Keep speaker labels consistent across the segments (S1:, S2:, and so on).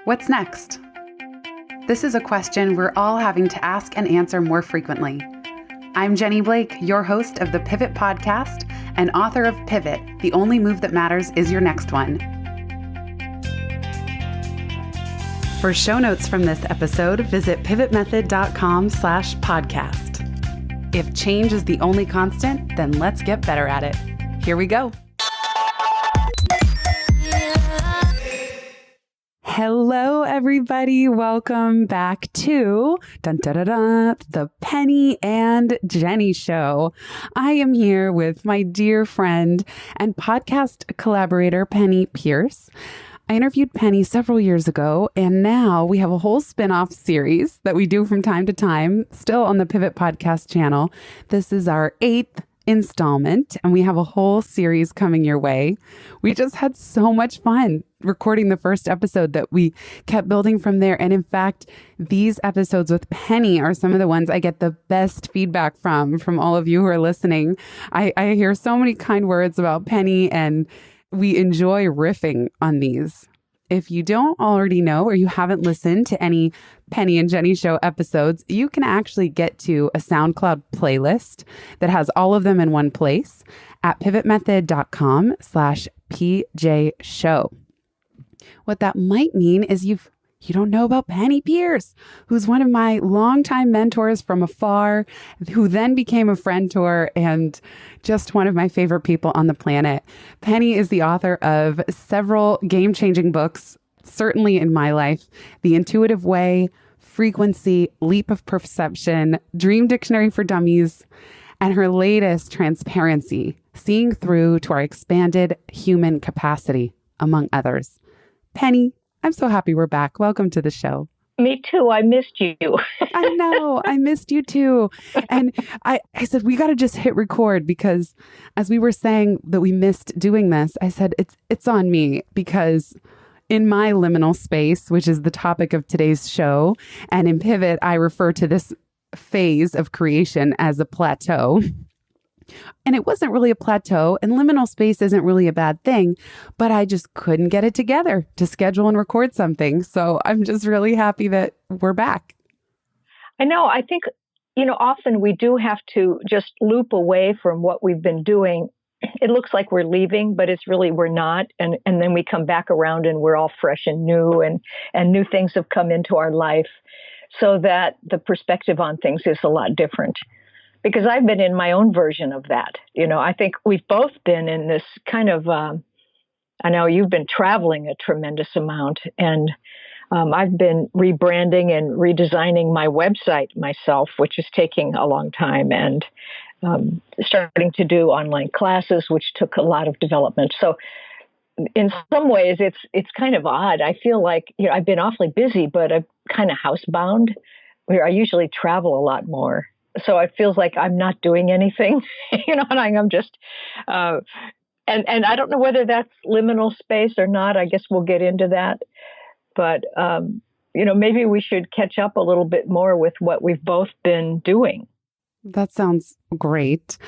S1: What's next? This is a question we're all having to ask and answer more frequently. I'm Jenny Blake, your host of the Pivot Podcast and author of Pivot, The Only Move That Matters Is Your Next One. For show notes from this episode, visit pivotmethod.com/podcast. If change is the only constant, then let's get better at it. Here we go. Hello, everybody. Welcome back to the Penney and Jenny Show. I am here with my dear friend and podcast collaborator, Penney Pierce. I interviewed Penney several years ago, and now we have a whole spin-off series that we do from time to time, still on the Pivot Podcast channel. This is our 8th installment, and we have a whole series coming your way. We just had so much fun recording the first episode that we kept building from there. And in fact, these episodes with Penney are some of the ones I get the best feedback from all of you who are listening. I hear so many kind words about Penney, and we enjoy riffing on these. If you don't already know, or you haven't listened to any Penney and Jenny Show episodes, you can actually get to a SoundCloud playlist that has all of them in one place at pivotmethod.com/PJ Show. What that might mean is you don't know about Penney Pierce, who's one of my longtime mentors from afar, who then became a friend-tor and just one of my favorite people on the planet. Penney is the author of several game-changing books, certainly in my life: The Intuitive Way, Frequency, Leap of Perception, Dream Dictionary for Dummies, and her latest, Transparency, Seeing Through to Our Expanded Human Capacity, among others. Penney, I'm so happy we're back. Welcome to the show.
S2: Me too. I missed you.
S1: I know. I missed you too. And I said, we got to just hit record, because as we were saying that we missed doing this, I said, it's on me, because in my liminal space, which is the topic of today's show, and in Pivot, I refer to this phase of creation as a plateau. And it wasn't really a plateau, and liminal space isn't really a bad thing, but I just couldn't get it together to schedule and record something. So I'm just really happy that we're back.
S2: I know. I think, often we do have to just loop away from what we've been doing. It looks like we're leaving, but it's really, we're not. And then we come back around and we're all fresh and new, and new things have come into our life, so that the perspective on things is a lot different. Because I've been in my own version of that. I think we've both been in this kind of, I know you've been traveling a tremendous amount, and I've been rebranding and redesigning my website myself, which is taking a long time, and starting to do online classes, which took a lot of development. So in some ways, it's kind of odd. I feel like I've been awfully busy, but I'm kind of housebound, where I usually travel a lot more. So it feels like I'm not doing anything, and I'm just, and I don't know whether that's liminal space or not. I guess we'll get into that. But, maybe we should catch up a little bit more with what we've both been doing.
S1: That sounds great.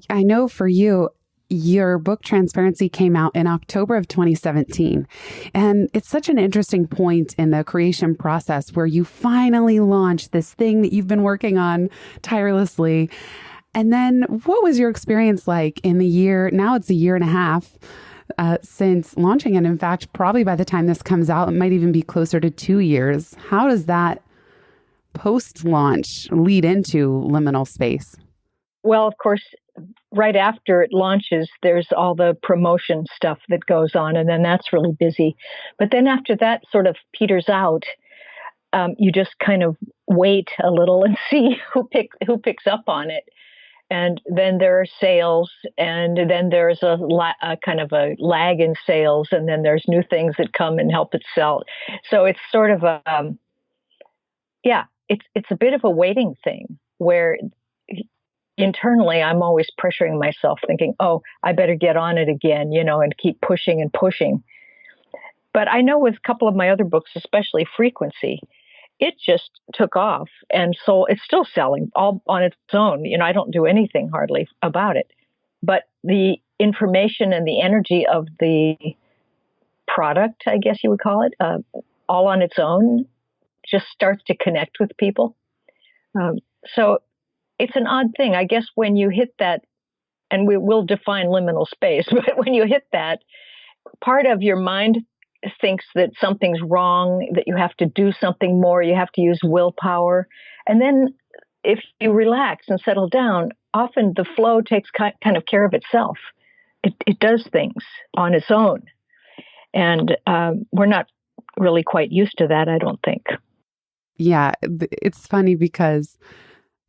S1: I know for you, your book Transparency came out in October of 2017. And it's such an interesting point in the creation process, where you finally launched this thing that you've been working on tirelessly. And then what was your experience like in the year? Now it's a year and a half since launching. And in fact, probably by the time this comes out, it might even be closer to 2 years. How does that post-launch lead into liminal space?
S2: Well, of course, right after it launches, there's all the promotion stuff that goes on, and then that's really busy. But then after that sort of peters out, you just kind of wait a little and see who picks up on it. And then there are sales, and then there's a kind of a lag in sales, and then there's new things that come and help it sell. So it's sort of it's a bit of a waiting thing, where internally, I'm always pressuring myself, thinking, oh, I better get on it again, and keep pushing and pushing. But I know with a couple of my other books, especially Frequency, it just took off. And so it's still selling all on its own. I don't do anything hardly about it. But the information and the energy of the product, I guess you would call it, all on its own just starts to connect with people. So it's an odd thing. I guess when you hit that, and we will define liminal space, but when you hit that, part of your mind thinks that something's wrong, that you have to do something more, you have to use willpower. And then if you relax and settle down, often the flow takes kind of care of itself. It does things on its own. And we're not really quite used to that, I don't think.
S1: Yeah, it's funny because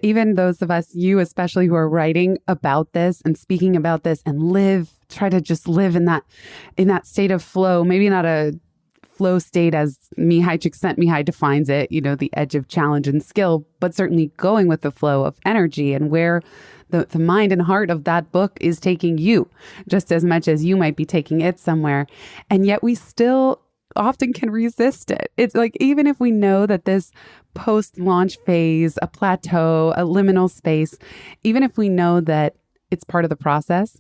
S1: even those of us, you especially, who are writing about this and speaking about this and try to just live in that state of flow, maybe not a flow state as Mihai Csikszentmihalyi defines it, the edge of challenge and skill, but certainly going with the flow of energy and where the mind and heart of that book is taking you, just as much as you might be taking it somewhere. And yet we still often can resist it. It's like, even if we know that this post-launch phase, a plateau, a liminal space, even if we know that it's part of the process,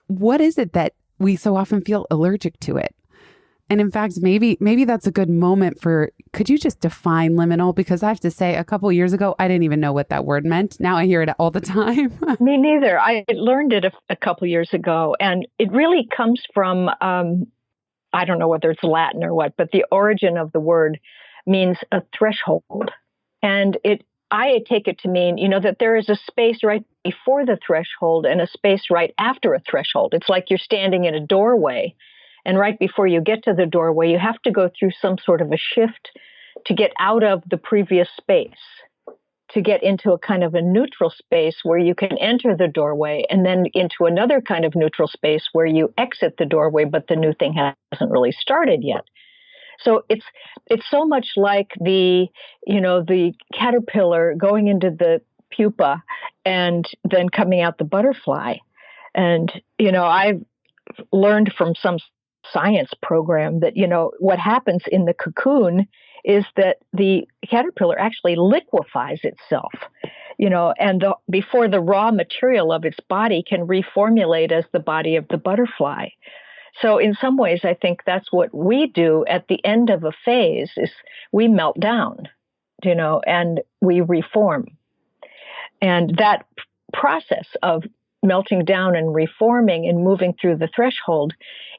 S1: what is it that we so often feel allergic to it? And in fact, maybe that's a good moment could you just define liminal? Because I have to say, a couple of years ago, I didn't even know what that word meant. Now I hear it all the time.
S2: Me neither. I learned it a couple of years ago, and it really comes from, I don't know whether it's Latin or what, but the origin of the word means a threshold. And I take it to mean, that there is a space right before the threshold and a space right after a threshold. It's like you're standing in a doorway, and right before you get to the doorway, you have to go through some sort of a shift to get out of the previous space, to get into a kind of a neutral space where you can enter the doorway, and then into another kind of neutral space where you exit the doorway, but the new thing hasn't really started yet. So it's so much like the caterpillar going into the pupa and then coming out the butterfly. And, I've learned from some science program that, what happens in the cocoon is that the caterpillar actually liquefies itself, and before the raw material of its body can reformulate as the body of the butterfly. So in some ways, I think that's what we do at the end of a phase is we melt down, and we reform. And that process of melting down and reforming and moving through the threshold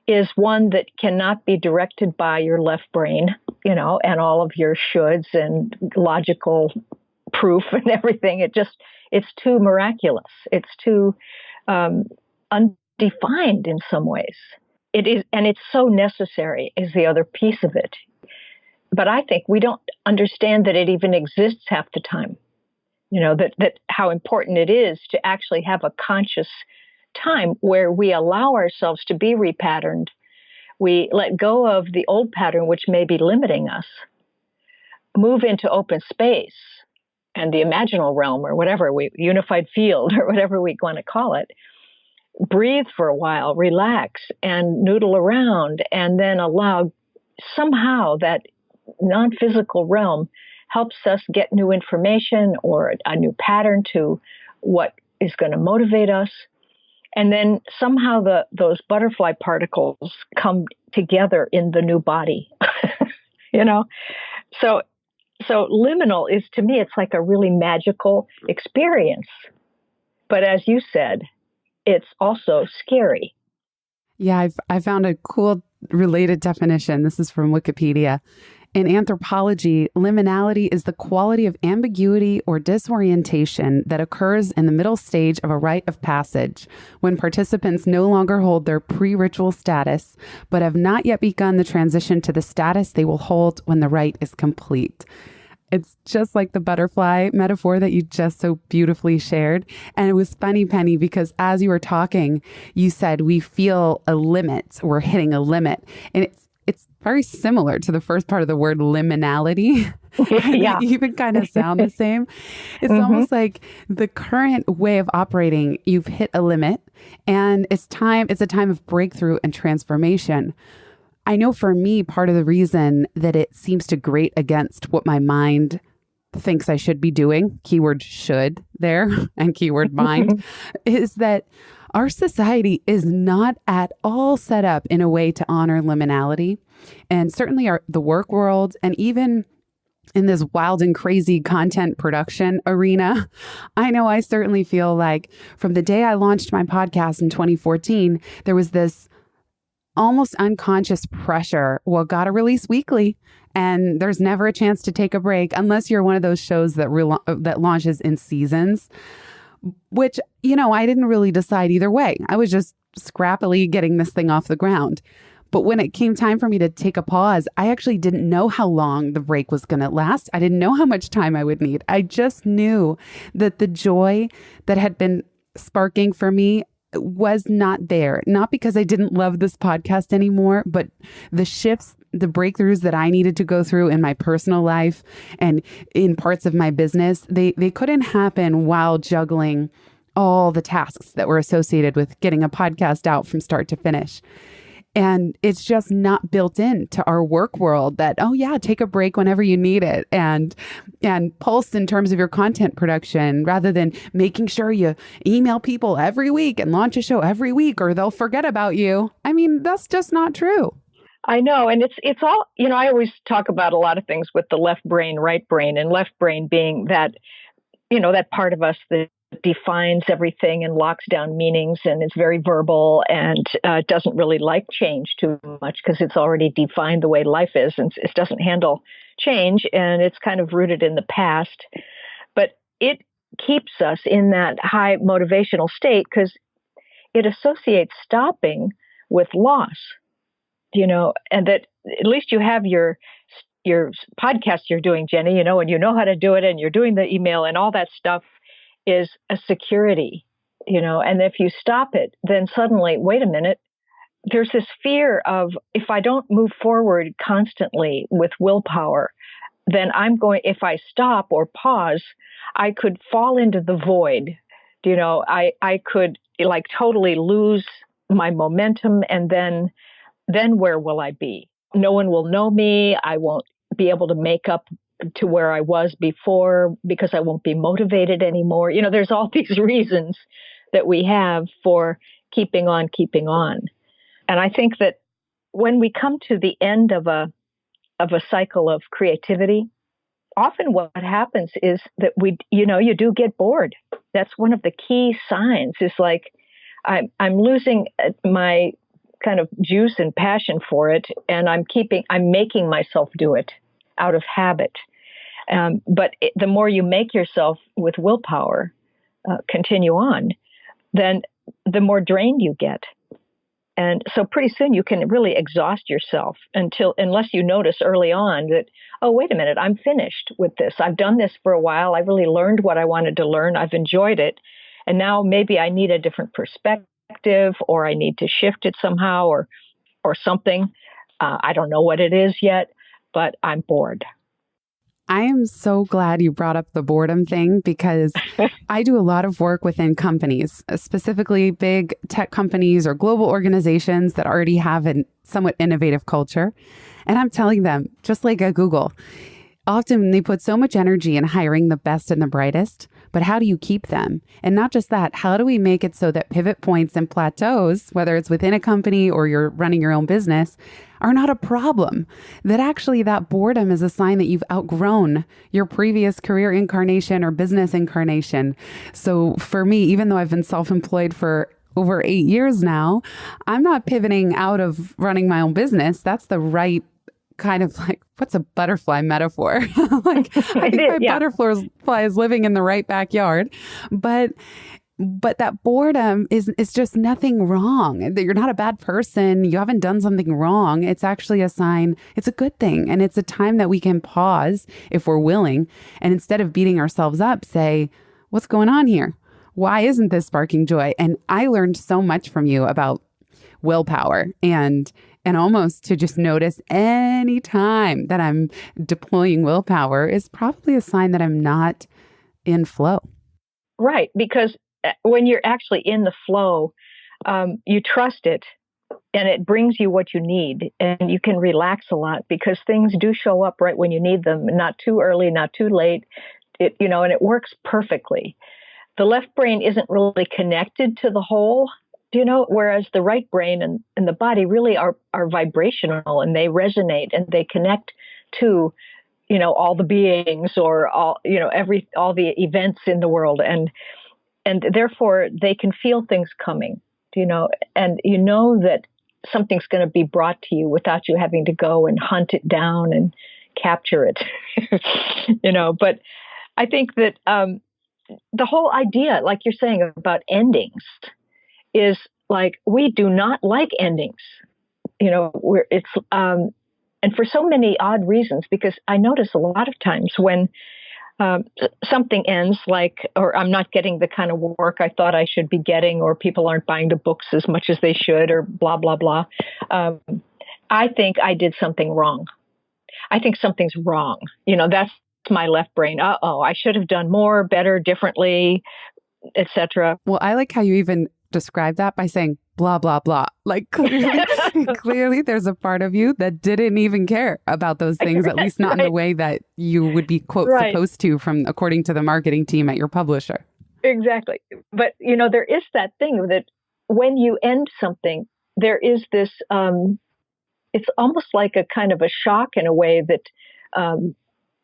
S2: is one that cannot be directed by your left brain, and all of your shoulds and logical proof and everything. It's too miraculous. It's too undefined in some ways. It is, and it's so necessary is the other piece of it. But I think we don't understand that it even exists half the time. That how important it is to actually have a conscious time where we allow ourselves to be repatterned. We let go of the old pattern, which may be limiting us, move into open space and the imaginal realm or whatever, unified field or whatever we want to call it. Breathe for a while, relax, and noodle around, and then allow somehow that non-physical realm helps us get new information or a new pattern to what is going to motivate us. And then somehow those butterfly particles come together in the new body, So liminal is, to me, it's like a really magical experience. But as you said, it's also scary.
S1: Yeah, I found a cool related definition. This is from Wikipedia. In anthropology, liminality is the quality of ambiguity or disorientation that occurs in the middle stage of a rite of passage, when participants no longer hold their pre-ritual status, but have not yet begun the transition to the status they will hold when the rite is complete. It's just like the butterfly metaphor that you just so beautifully shared. And it was funny, Penney, because as you were talking, you said we feel a limit, we're hitting a limit. And it's very similar to the first part of the word liminality.
S2: Yeah.
S1: They even kind of sound the same. It's almost like the current way of operating, you've hit a limit, and it's a time of breakthrough and transformation. I know for me, part of the reason that it seems to grate against what my mind thinks I should be doing, keyword should there, and keyword mind, is that Our society is not at all set up in a way to honor liminality. And certainly the work world, and even in this wild and crazy content production arena, I know I certainly feel like from the day I launched my podcast in 2014, there was this almost unconscious pressure. Well, got to release weekly, and there's never a chance to take a break unless you're one of those shows that that launches in seasons, which, I didn't really decide either way. I was just scrappily getting this thing off the ground. But when it came time for me to take a pause, I actually didn't know how long the break was going to last. I didn't know how much time I would need. I just knew that the joy that had been sparking for me was not there. Not because I didn't love this podcast anymore, but the shifts, the breakthroughs that I needed to go through in my personal life and in parts of my business, they couldn't happen while juggling all the tasks that were associated with getting a podcast out from start to finish. And it's just not built into our work world that, oh yeah, take a break whenever you need it, and pulse in terms of your content production, rather than making sure you email people every week and launch a show every week or they'll forget about you. I mean, that's just not true.
S2: I know. And it's all, I always talk about a lot of things with the left brain, right brain, and left brain being that, that part of us that defines everything and locks down meanings and is very verbal and doesn't really like change too much because it's already defined the way life is, and it doesn't handle change, and it's kind of rooted in the past. But it keeps us in that high motivational state because it associates stopping with loss, and that at least you have your podcast you're doing, Jenny, and you know how to do it, and you're doing the email and all that stuff is a security, and if you stop it, then suddenly, wait a minute, there's this fear of, if I don't move forward constantly with willpower, then if I stop or pause, I could fall into the void. I could totally lose my momentum, and then where will I be? No one will know me. I won't be able to make up to where I was before because I won't be motivated anymore. There's all these reasons that we have for keeping on. And I think that when we come to the end of a cycle of creativity, often what happens is that you do get bored. That's one of the key signs, is like, I'm losing my kind of juice and passion for it, and I'm making myself do it out of habit. But the more you make yourself with willpower continue on, then the more drained you get. And so pretty soon you can really exhaust yourself unless you notice early on that, oh, wait a minute, I'm finished with this. I've done this for a while. I really learned what I wanted to learn. I've enjoyed it. And now maybe I need a different perspective, or I need to shift it somehow, or something. I don't know what it is yet, but I'm bored.
S1: I am so glad you brought up the boredom thing, because I do a lot of work within companies, specifically big tech companies or global organizations that already have a somewhat innovative culture. And I'm telling them, just like at Google, often they put so much energy in hiring the best and the brightest, but how do you keep them? And not just that, how do we make it so that pivot points and plateaus, whether it's within a company or you're running your own business, are not a problem? That actually that boredom is a sign that you've outgrown your previous career incarnation or business incarnation. So for me, even though I've been self-employed for over 8 years now, I'm not pivoting out of running my own business. That's the right kind of like, what's a butterfly metaphor? Like, I think my butterfly is living in the right backyard, but that boredom is just nothing wrong. That you're not a bad person. You haven't done something wrong. It's actually a sign. It's a good thing. And it's a time that we can pause if we're willing. And instead of beating ourselves up, say, what's going on here? Why isn't this sparking joy? And I learned so much from you about willpower, and almost to just notice any time that I'm deploying willpower is probably a sign that I'm not in flow.
S2: Right. Because when you're actually in the flow, you trust it, and it brings you what you need, and you can relax a lot because things do show up right when you need them, not too early, not too late, and it works perfectly. The left brain isn't really connected to the whole, whereas the right brain and the body really are vibrational, and they resonate and they connect to, all the beings, or all the events in the world, and therefore they can feel things coming, and that something's going to be brought to you without you having to go and hunt it down and capture it. But I think that the whole idea, like you're saying about endings, is like, we do not like endings. And for so many odd reasons, because I notice a lot of times when something ends, or I'm not getting the kind of work I thought I should be getting, or people aren't buying the books as much as they should, or blah, blah, blah. I think I did something wrong. I think something's wrong. That's my left brain. I should have done more, better, differently, etc.
S1: Well, I like how you even describe that by saying blah, blah, blah. Like clearly there's a part of you that didn't even care about those things, at least not in the way that you would be, quote, supposed to, according to the marketing team at your publisher.
S2: Exactly. But, there is that thing that when you end something, there is this, it's almost like a kind of a shock in a way that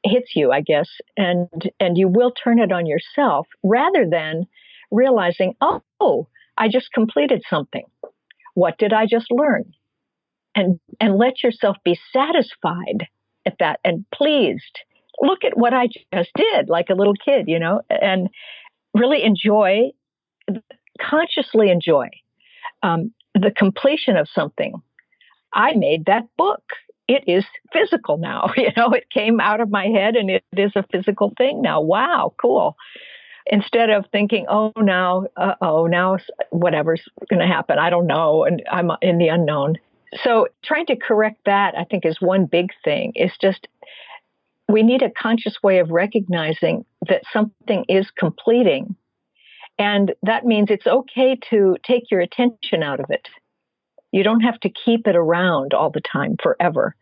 S2: hits you, I guess, and you will turn it on yourself rather than realizing, oh, I just completed something. What did I just learn? And let yourself be satisfied at that and pleased. Look at what I just did, like a little kid, and really consciously enjoy the completion of something. I made that book. It is physical now. It came out of my head and it is a physical thing now. Wow, cool. Instead of thinking, now whatever's going to happen, I don't know, and I'm in the unknown. So trying to correct that, I think, is one big thing. It's just, we need a conscious way of recognizing that something is completing. And that means it's okay to take your attention out of it. You don't have to keep it around all the time forever.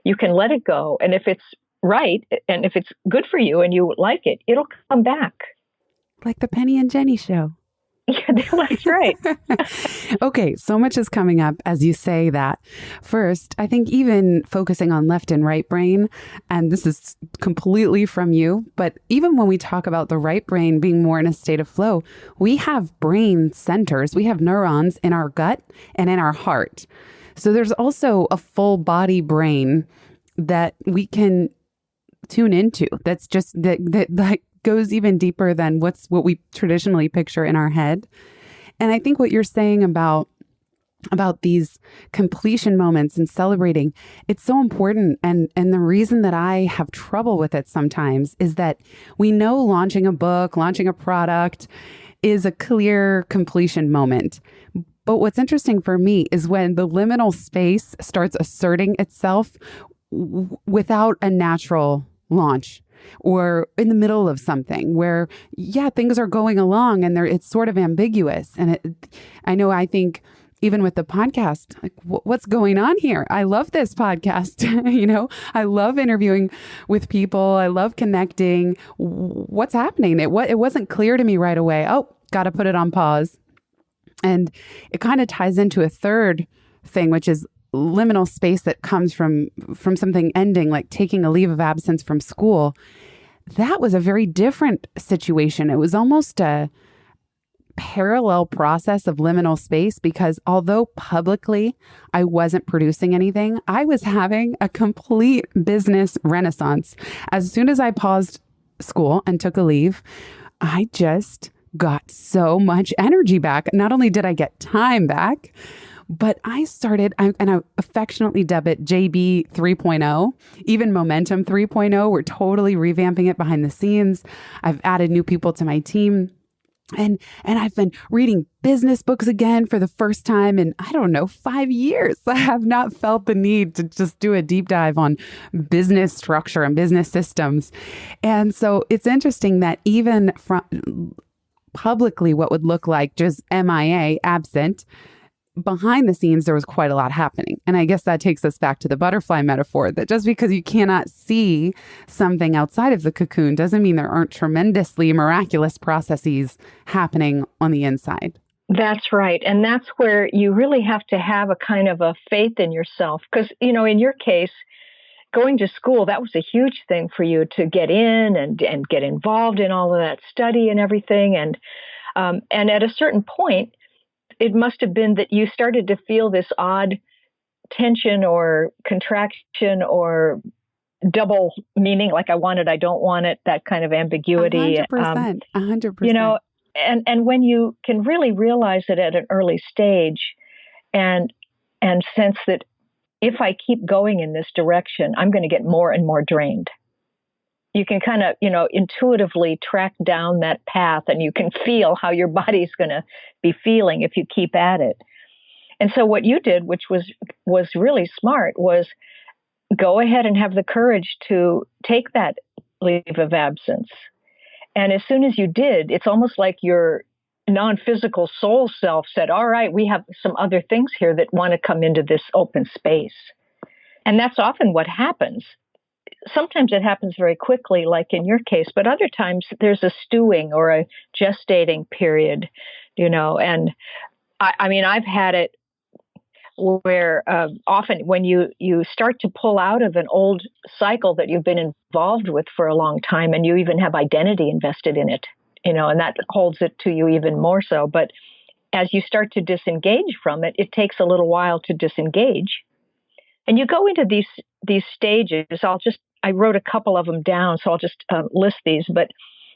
S2: You can let it go. And if it's right, and if it's good for you and you like it, it'll come back.
S1: Like the Penney and Jenny show.
S2: Yeah, that's right.
S1: Okay, so much is coming up as you say that. First, I think even focusing on left and right brain, and this is completely from you, but even when we talk about the right brain being more in a state of flow, we have brain centers, we have neurons in our gut and in our heart. So there's also a full body brain that we can tune into. That's just that goes even deeper than what we traditionally picture in our head. And I think what you're saying about these completion moments and celebrating, it's so important. And the reason that I have trouble with it sometimes is that we know launching a book, launching a product is a clear completion moment. But what's interesting for me is when the liminal space starts asserting itself without a natural launch, or in the middle of something where, things are going along and it's sort of ambiguous. And I think even with the podcast, like, what's going on here? I love this podcast. I love interviewing with people. I love connecting. What's happening? It wasn't clear to me right away. Oh, got to put it on pause. And it kind of ties into a third thing, which is liminal space that comes from something ending, like taking a leave of absence from school. That was a very different situation. It was almost a parallel process of liminal space, because although publicly I wasn't producing anything, I was having a complete business renaissance. As soon as I paused school and took a leave, I just got so much energy back. Not only did I get time back, but I started, and I affectionately dub it JB 3.0, even Momentum 3.0. We're totally revamping it behind the scenes. I've added new people to my team. And I've been reading business books again for the first time in, 5 years. I have not felt the need to just do a deep dive on business structure and business systems. And so it's interesting that even from publicly what would look like just MIA, absent, behind the scenes, there was quite a lot happening. And I guess that takes us back to the butterfly metaphor, that just because you cannot see something outside of the cocoon doesn't mean there aren't tremendously miraculous processes happening on the inside.
S2: That's right. And that's where you really have to have a kind of a faith in yourself. Because, in your case, going to school, that was a huge thing for you to get in and get involved in all of that study and everything. And at a certain point, it must have been that you started to feel this odd tension or contraction or double meaning, like I want it, I don't want it, that kind of ambiguity.
S1: 100%. 100%.
S2: And when you can really realize it at an early stage and sense that if I keep going in this direction, I'm going to get more and more drained. You can kind of, intuitively track down that path, and you can feel how your body's going to be feeling if you keep at it. And so what you did, which was really smart, was go ahead and have the courage to take that leave of absence. And as soon as you did, it's almost like your non-physical soul self said, all right, we have some other things here that want to come into this open space. And that's often what happens. Sometimes it happens very quickly, like in your case, but other times there's a stewing or a gestating period, and I've had it where often when you start to pull out of an old cycle that you've been involved with for a long time, and you even have identity invested in it, and that holds it to you even more so. But as you start to disengage from it, it takes a little while to disengage. And you go into these stages. I wrote a couple of them down, so I'll just list these. But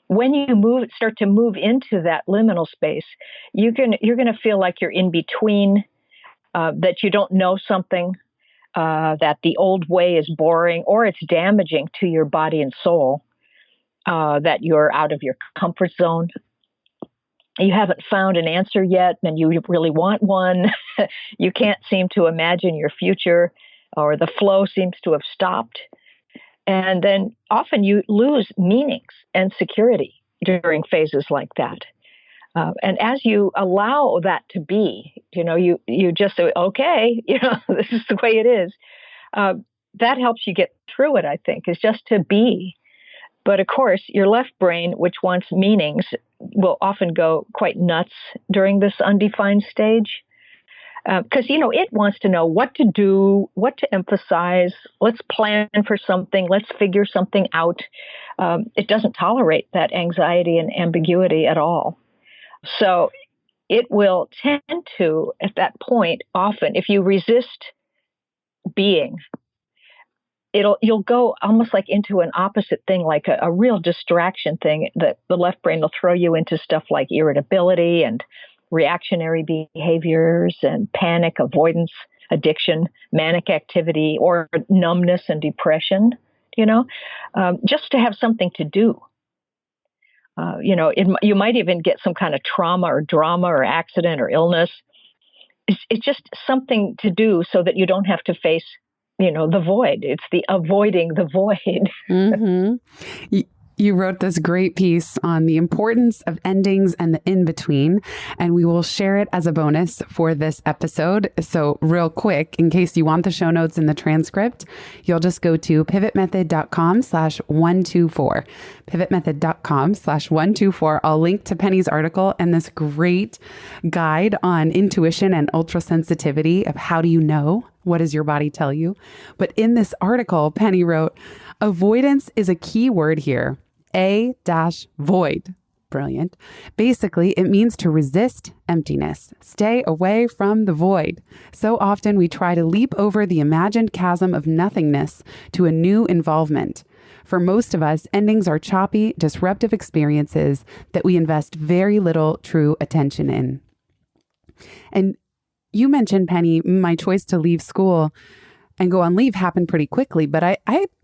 S2: when you start to move into that liminal space, you're going to feel like you're in between, that you don't know something, that the old way is boring or it's damaging to your body and soul, that you're out of your comfort zone. You haven't found an answer yet, and you really want one. You can't seem to imagine your future, or the flow seems to have stopped. And then often you lose meanings and security during phases like that. And as you allow that to be, you just say, okay, this is the way it is. That helps you get through it, I think, is just to be. But of course, your left brain, which wants meanings, will often go quite nuts during this undefined stage. Because, it wants to know what to do, what to emphasize. Let's plan for something. Let's figure something out. It doesn't tolerate that anxiety and ambiguity at all. So it will tend to, at that point, often, if you resist being, you'll go almost like into an opposite thing, like a real distraction thing, that the left brain will throw you into stuff like irritability and reactionary behaviors and panic, avoidance, addiction, manic activity, or numbness and depression, just to have something to do. You might even get some kind of trauma or drama or accident or illness. It's just something to do so that you don't have to face, the void. It's the avoiding the void.
S1: Mm-hmm. You wrote this great piece on the importance of endings and the in-between, and we will share it as a bonus for this episode. So real quick, in case you want the show notes and the transcript, you'll just go to pivotmethod.com/124, pivotmethod.com/124. I'll link to Penny's article and this great guide on intuition and ultrasensitivity of how do you know? What does your body tell you? But in this article, Penny wrote, avoidance is a key word here. A-void. Brilliant. Basically, it means to resist emptiness. Stay away from the void. So often we try to leap over the imagined chasm of nothingness to a new involvement. For most of us, endings are choppy, disruptive experiences that we invest very little true attention in. And you mentioned, Penny, my choice to leave school and go on leave happened pretty quickly, but I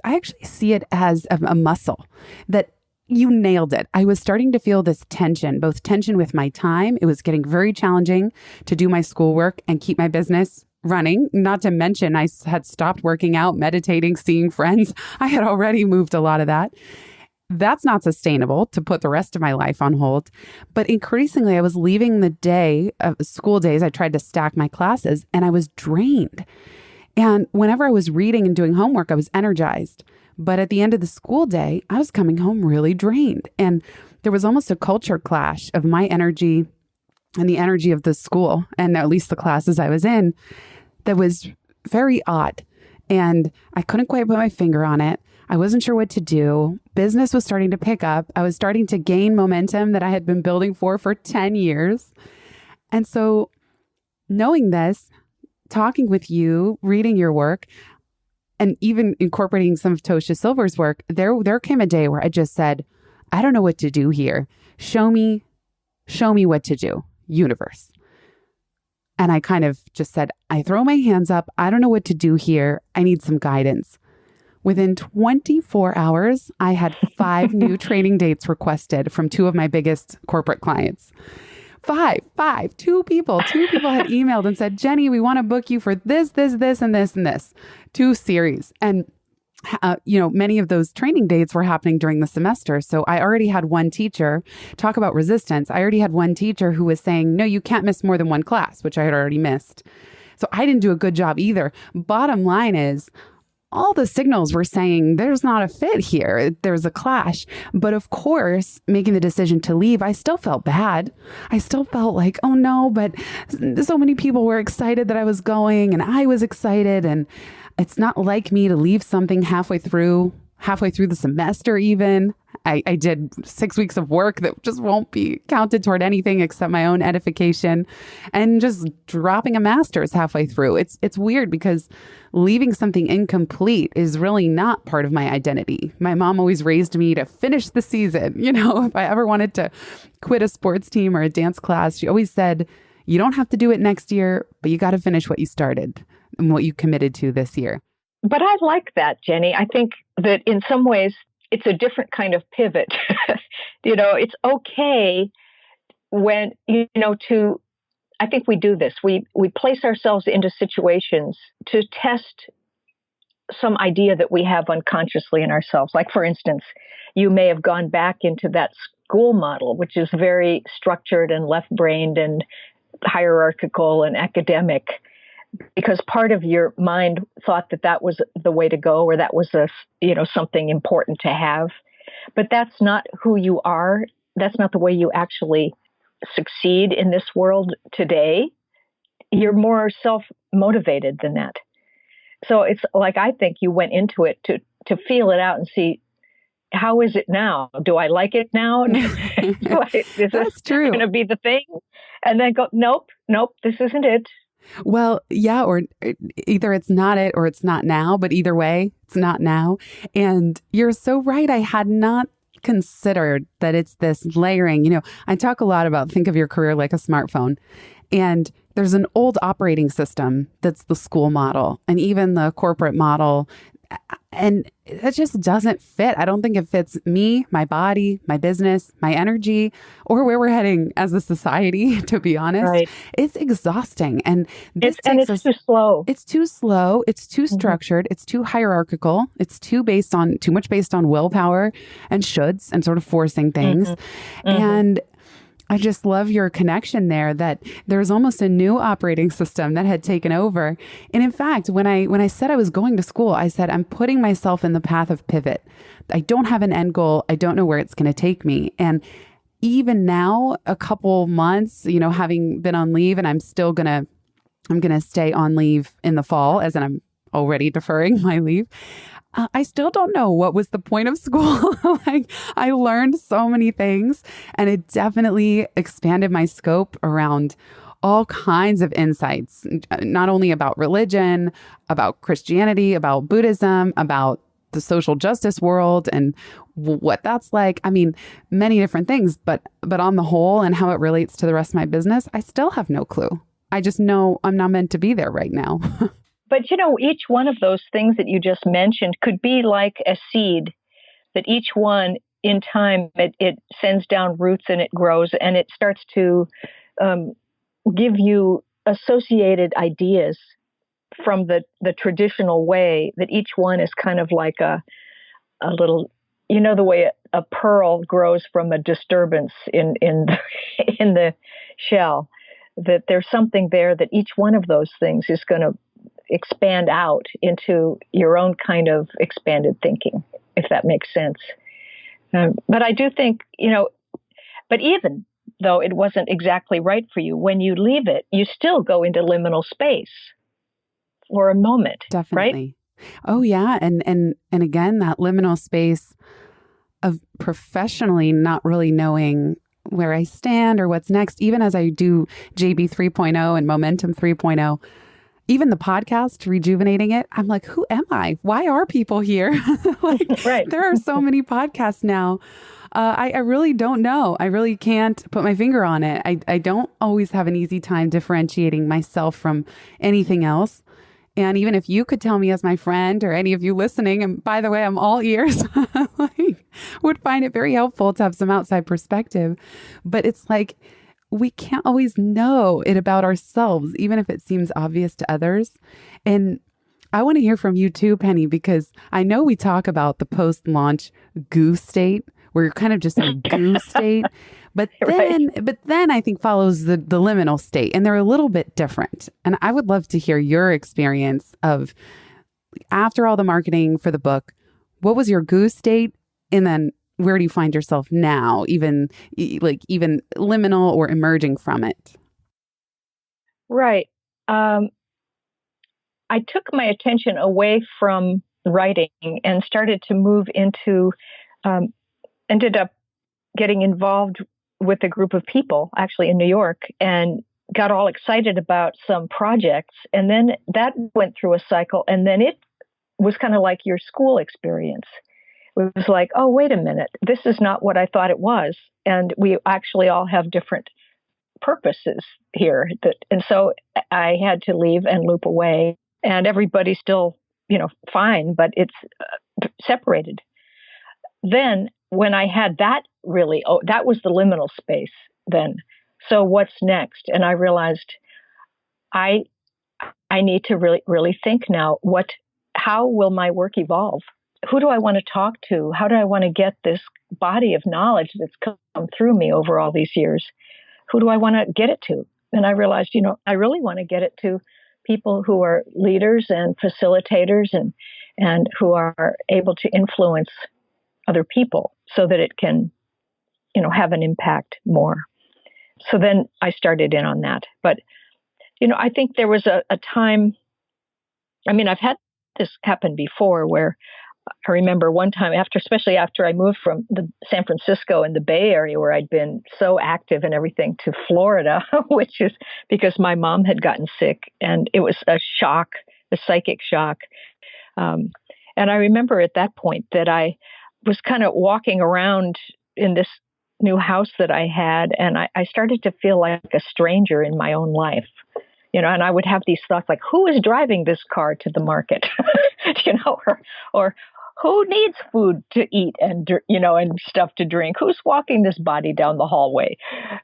S1: actually see it as a muscle that you nailed it. I was starting to feel this tension, both tension with my time. It was getting very challenging to do my schoolwork and keep my business running. Not to mention, I had stopped working out, meditating, seeing friends. I had already moved a lot of that. That's not sustainable to put the rest of my life on hold. But increasingly, I was leaving the day of school days. I tried to stack my classes and I was drained. And whenever I was reading and doing homework, I was energized. But at the end of the school day, I was coming home really drained. And there was almost a culture clash of my energy and the energy of the school, and at least the classes I was in, that was very odd. And I couldn't quite put my finger on it. I wasn't sure what to do. Business was starting to pick up. I was starting to gain momentum that I had been building for 10 years. And so knowing this, talking with you, reading your work, and even incorporating some of Tosha Silver's work, there came a day where I just said, I don't know what to do here. Show me what to do, universe. And I kind of just said, I throw my hands up. I don't know what to do here. I need some guidance. Within 24 hours, I had 5 new training dates requested from 2 of my biggest corporate clients. 5, 2 people had emailed and said, Jenny, we want to book you for this, and this, and this, 2 series. And, many of those training dates were happening during the semester. So I already had one teacher, talk about resistance. I already had one teacher who was saying, no, you can't miss more than 1 class, which I had already missed. So I didn't do a good job either. Bottom line is, all the signals were saying there's not a fit here. There's a clash. But of course, making the decision to leave, I still felt bad. I still felt like, oh no, but so many people were excited that I was going and I was excited. And it's not like me to leave something halfway through the semester even. I did 6 weeks of work that just won't be counted toward anything except my own edification, and just dropping a master's halfway through. It's weird because leaving something incomplete is really not part of my identity. My mom always raised me to finish the season. If I ever wanted to quit a sports team or a dance class, she always said, you don't have to do it next year, but you got to finish what you started and what you committed to this year.
S2: But I like that, Jenny. I think that in some ways, it's a different kind of pivot. It's okay when, I think we do this. We place ourselves into situations to test some idea that we have unconsciously in ourselves. Like, for instance, you may have gone back into that school model, which is very structured and left-brained and hierarchical and academic, because part of your mind thought that was the way to go, or that was something important to have. But that's not who you are. That's not the way you actually succeed in this world today. You're more self-motivated than that. So it's like, I think you went into it to feel it out and see, how is it now? Do I like it now? Is this going to be the thing? And then go, nope, this isn't it.
S1: Well, yeah, or either it's not it or it's not now, but either way, it's not now. And you're so right. I had not considered that it's this layering. I talk a lot about think of your career like a smartphone. And there's an old operating system that's the school model and even the corporate model. And it just doesn't fit. I don't think it fits me, my body, my business, my energy, or where we're heading as a society, to be honest. Right. It's exhausting. And
S2: it's too slow.
S1: It's too slow. It's too structured. It's too hierarchical. It's too much based on willpower and shoulds and sort of forcing things. And I just love your connection there, that there's almost a new operating system that had taken over. And in fact, when I said I was going to school, I said, I'm putting myself in the path of pivot. I don't have an end goal. I don't know where it's going to take me. And even now, a couple months, having been on leave, and I'm going to stay on leave in the fall, as in I'm already deferring my leave. I still don't know what was the point of school. I learned so many things, and it definitely expanded my scope around all kinds of insights, not only about religion, about Christianity, about Buddhism, about the social justice world and what that's like. I mean, many different things, but on the whole and how it relates to the rest of my business, I still have no clue. I just know I'm not meant to be there right now.
S2: But, each one of those things that you just mentioned could be like a seed, that each one in time, it sends down roots and it grows and it starts to give you associated ideas from the traditional way, that each one is kind of like a little, the way a pearl grows from a disturbance in the shell, that there's something there that each one of those things is going to expand out into your own kind of expanded thinking, if that makes sense. But I do think, but even though it wasn't exactly right for you, when you leave it, you still go into liminal space for a moment.
S1: Definitely.
S2: Right?
S1: Oh yeah. And again, that liminal space of professionally not really knowing where I stand or what's next, even as I do JB 3.0 and Momentum 3.0, even the podcast, rejuvenating it, I'm like, who am I? Why are people here? Like,
S2: right.
S1: There are so many podcasts now. I really don't know. I really can't put my finger on it. I don't always have an easy time differentiating myself from anything else. And even if you could tell me as my friend or any of you listening, and by the way, I'm all ears, like, would find it very helpful to have some outside perspective. But it's like, we can't always know it about ourselves, even if it seems obvious to others. And I want to hear from you too, Penney, because I know we talk about the post-launch goo state, where you're kind of just in a goo state. But then I think follows the liminal state, and they're a little bit different. And I would love to hear your experience of, after all the marketing for the book, what was your goo state? And then where do you find yourself now, even liminal or emerging from it?
S2: Right. I took my attention away from writing and started to move into, ended up getting involved with a group of people actually in New York, and got all excited about some projects. And then that went through a cycle. And then it was kind of like your school experience. It was like, oh, wait a minute, this is not what I thought it was. And we actually all have different purposes here. And so I had to leave and loop away, and everybody's still, fine, but it's separated. Then when I had that that was the liminal space then. So what's next? And I realized I need to really think now, how will my work evolve? Who do I want to talk to? How do I want to get this body of knowledge that's come through me over all these years? Who do I want to get it to? And I realized, I really want to get it to people who are leaders and facilitators and who are able to influence other people so that it can, have an impact more. So then I started in on that. But, I think there was a time, I've had this happen before, where I remember one time especially after I moved from San Francisco and the Bay Area, where I'd been so active and everything, to Florida, which is because my mom had gotten sick, and it was a psychic shock. And I remember at that point that I was kind of walking around in this new house that I had, and I started to feel like a stranger in my own life. And I would have these thoughts like, who is driving this car to the market? or who needs food to eat and stuff to drink? Who's walking this body down the hallway?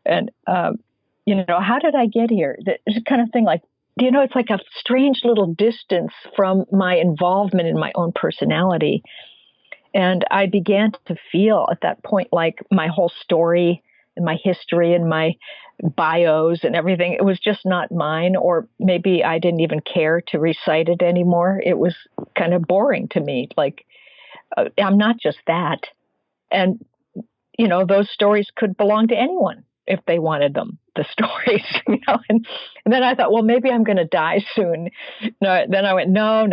S2: And, how did I get here? This kind of thing, like, it's like a strange little distance from my involvement in my own personality. And I began to feel at that point like my whole story and my history and my bios and everything, it was just not mine, or maybe I didn't even care to recite it anymore. It was kind of boring to me. Like, I'm not just that. And, those stories could belong to anyone if they wanted them, the stories, and then I thought, well, maybe I'm going to die soon. No, then I went, no.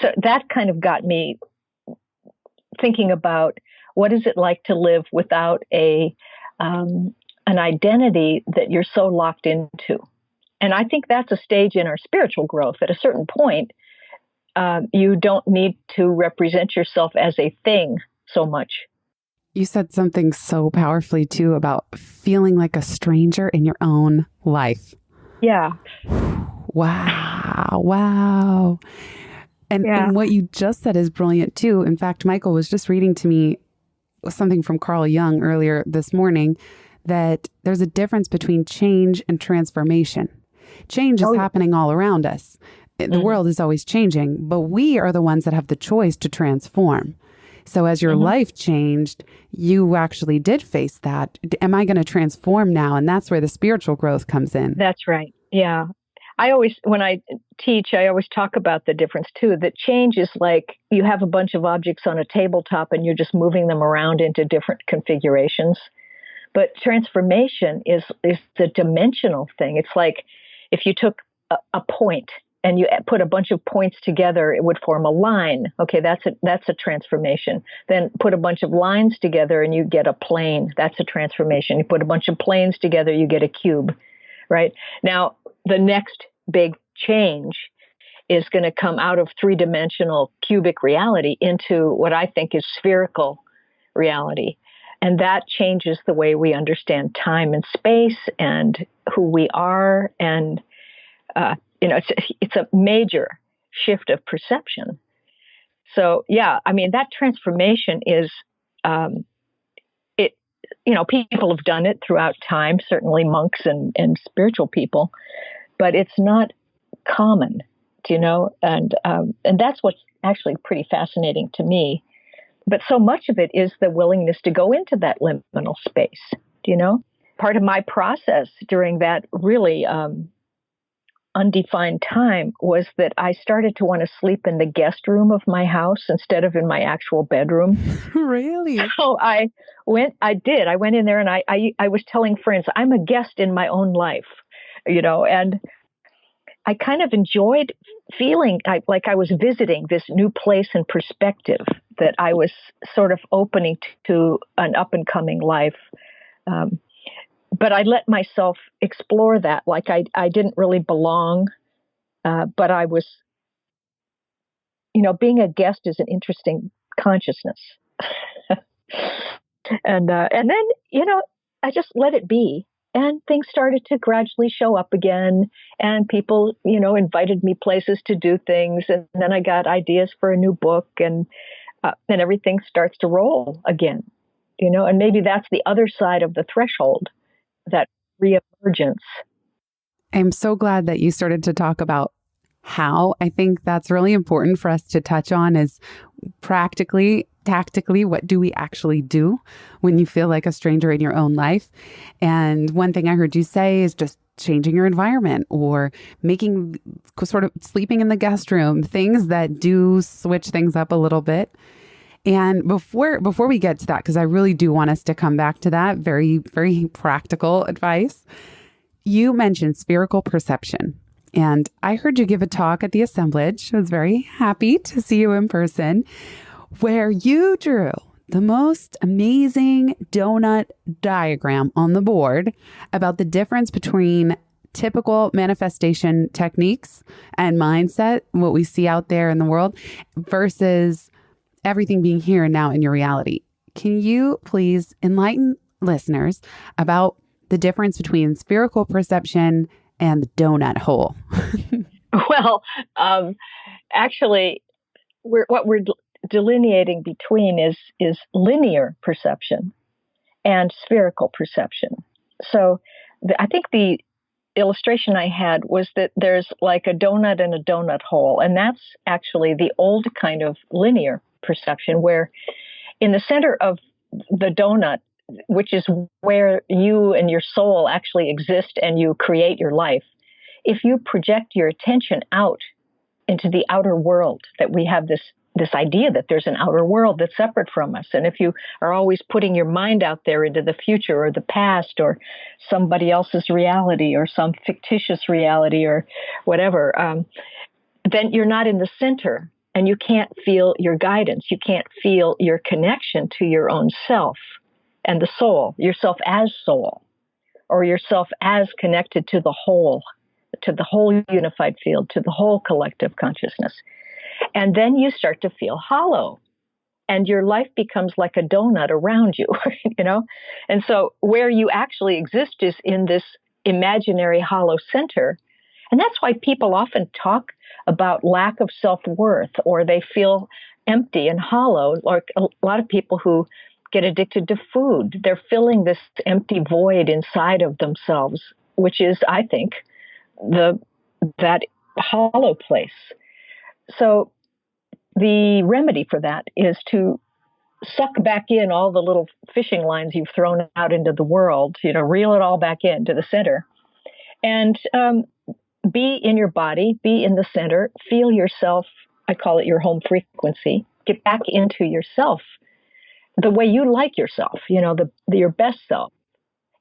S2: So that kind of got me thinking about, what is it like to live without an identity that you're so locked into? And I think that's a stage in our spiritual growth. At a certain point, you don't need to represent yourself as a thing so much.
S1: You said something so powerfully too about feeling like a stranger in your own life.
S2: Yeah.
S1: Wow. And what you just said is brilliant too. In fact, Michael was just reading to me something from Carl Jung earlier this morning, that there's a difference between change and transformation. Change is happening all around us. The world is always changing, but we are the ones that have the choice to transform. So as your life changed, you actually did face that. Am I going to transform now? And that's where the spiritual growth comes in.
S2: That's right. Yeah. I always, when I teach, I always talk about the difference too. That change is like you have a bunch of objects on a tabletop and you're just moving them around into different configurations. But transformation is the dimensional thing. It's like if you took a point and you put a bunch of points together, it would form a line. Okay, that's a transformation. Then put a bunch of lines together and you get a plane. That's a transformation. You put a bunch of planes together, you get a cube, right? Now, the next big change is going to come out of three-dimensional cubic reality into what I think is spherical reality. And that changes the way we understand time and space and who we are. And, it's a major shift of perception. So, yeah, I mean, that transformation is, people have done it throughout time, certainly monks and spiritual people, but it's not common, and that's what's actually pretty fascinating to me. But so much of it is the willingness to go into that liminal space, Part of my process during that really undefined time was that I started to want to sleep in the guest room of my house instead of in my actual bedroom.
S1: Really?
S2: So I went in there and I was telling friends, I'm a guest in my own life, and I kind of enjoyed feeling like I was visiting this new place and perspective, that I was sort of opening to an up and coming life. But I let myself explore that. Like I didn't really belong, but I was, being a guest is an interesting consciousness. And then, I just let it be. And things started to gradually show up again. And people, invited me places to do things. And then I got ideas for a new book, and everything starts to roll again, and maybe that's the other side of the threshold, that reemergence.
S1: I'm so glad that you started to talk about how. I think that's really important for us to touch on is practically, tactically, what do we actually do when you feel like a stranger in your own life? And one thing I heard you say is just changing your environment or making sort of sleeping in the guest room, things that do switch things up a little bit. And before we get to that, because I really do want us to come back to that, very, very practical advice, you mentioned spherical perception. And I heard you give a talk at the assemblage. I was very happy to see you in person, where you drew the most amazing donut diagram on the board about the difference between typical manifestation techniques and mindset, what we see out there in the world, versus everything being here and now in your reality. Can you please enlighten listeners about the difference between spherical perception and the donut hole?
S2: Well, actually, what we're delineating between is linear perception and spherical perception. So I think the illustration I had was that there's like a donut and a donut hole, and that's actually the old kind of linear perception, where in the center of the donut, which is where you and your soul actually exist and you create your life, if you project your attention out into the outer world, that we have this idea that there's an outer world that's separate from us. And if you are always putting your mind out there into the future or the past or somebody else's reality or some fictitious reality or whatever, then you're not in the center and you can't feel your guidance. You can't feel your connection to your own self and the soul, yourself as soul, or yourself as connected to the whole unified field, to the whole collective consciousness. And then you start to feel hollow and your life becomes like a donut around you, And so where you actually exist is in this imaginary hollow center. And that's why people often talk about lack of self-worth, or they feel empty and hollow. Like a lot of people who get addicted to food, they're filling this empty void inside of themselves, which is, I think, that hollow place. So the remedy for that is to suck back in all the little fishing lines you've thrown out into the world, reel it all back into the center. And be in your body, be in the center, feel yourself. I call it your home frequency. Get back into yourself, the way you like yourself, your best self,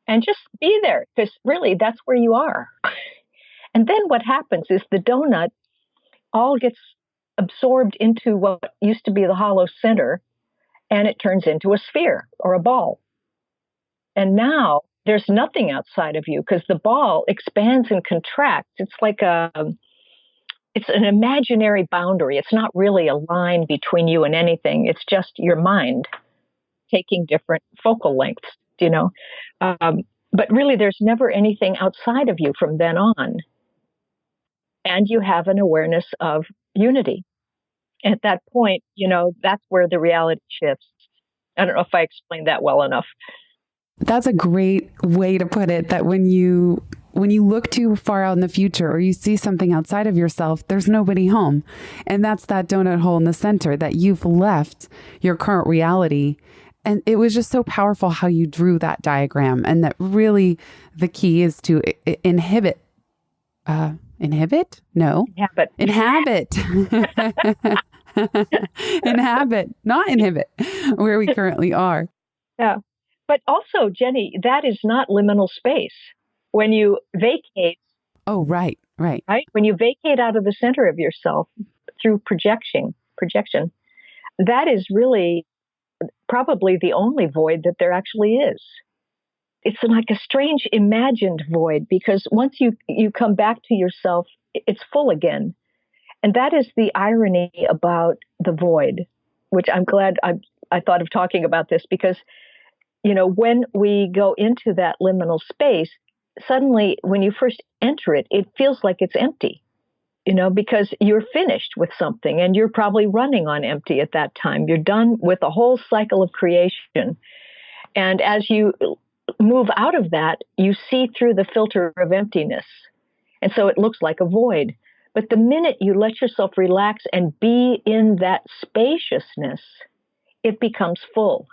S2: and just be there, because really that's where you are. And then what happens is the donut all gets absorbed into what used to be the hollow center, and it turns into a sphere or a ball. And now there's nothing outside of you, because the ball expands and contracts. It's like it's an imaginary boundary. It's not really a line between you and anything. It's just your mind taking different focal lengths, but really there's never anything outside of you from then on. And you have an awareness of unity. At that point, that's where the reality shifts. I don't know if I explained that well enough.
S1: That's a great way to put it, that when you look too far out in the future, or you see something outside of yourself, there's nobody home. And that's that donut hole in the center, that you've left your current reality. And it was just so powerful how you drew that diagram, and that really the key is to inhabit. Inhabit? No. Inhabit. Inhabit, not inhibit, where we currently are.
S2: Yeah. But also, Jenny, that is not liminal space. When you vacate.
S1: Oh, right.
S2: When you vacate out of the center of yourself through projection, that is really probably the only void that there actually is. It's like a strange imagined void, because once you come back to yourself, it's full again. And that is the irony about the void, which I'm glad I thought of talking about this, because, when we go into that liminal space, suddenly when you first enter it, it feels like it's empty, because you're finished with something, and you're probably running on empty at that time. You're done with the whole cycle of creation. And as you move out of that, you see through the filter of emptiness. And so it looks like a void. But the minute you let yourself relax and be in that spaciousness, it becomes full.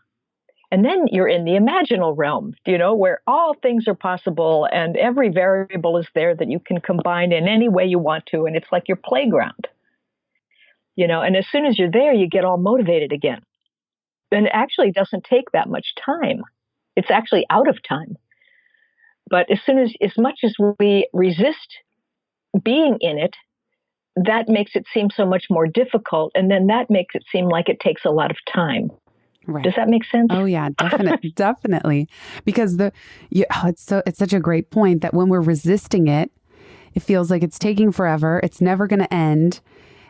S2: And then you're in the imaginal realm, where all things are possible, and every variable is there that you can combine in any way you want to. And it's like your playground, and as soon as you're there, you get all motivated again. And it actually doesn't take that much time. It's actually out of time. But as much as we resist being in it, that makes it seem so much more difficult. And then that makes it seem like it takes a lot of time.
S1: Right.
S2: Does that make sense?
S1: Oh yeah, definitely, definitely. Because it's such a great point that when we're resisting it, it feels like it's taking forever. It's never going to end.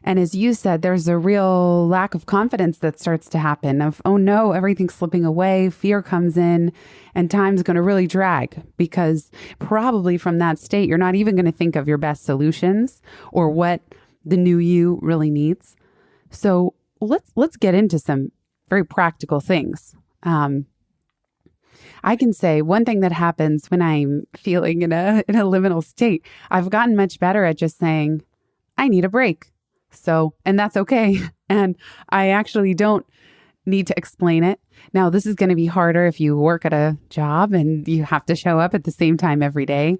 S1: And as you said, there's a real lack of confidence that starts to happen of, oh no, everything's slipping away. Fear comes in, and time's going to really drag, because probably from that state, you're not even going to think of your best solutions or what the new you really needs. So let's get into some very practical things. I can say one thing that happens when I'm feeling in a liminal state, I've gotten much better at just saying, I need a break. So, and that's okay. And I actually don't need to explain it. Now, this is going to be harder if you work at a job and you have to show up at the same time every day.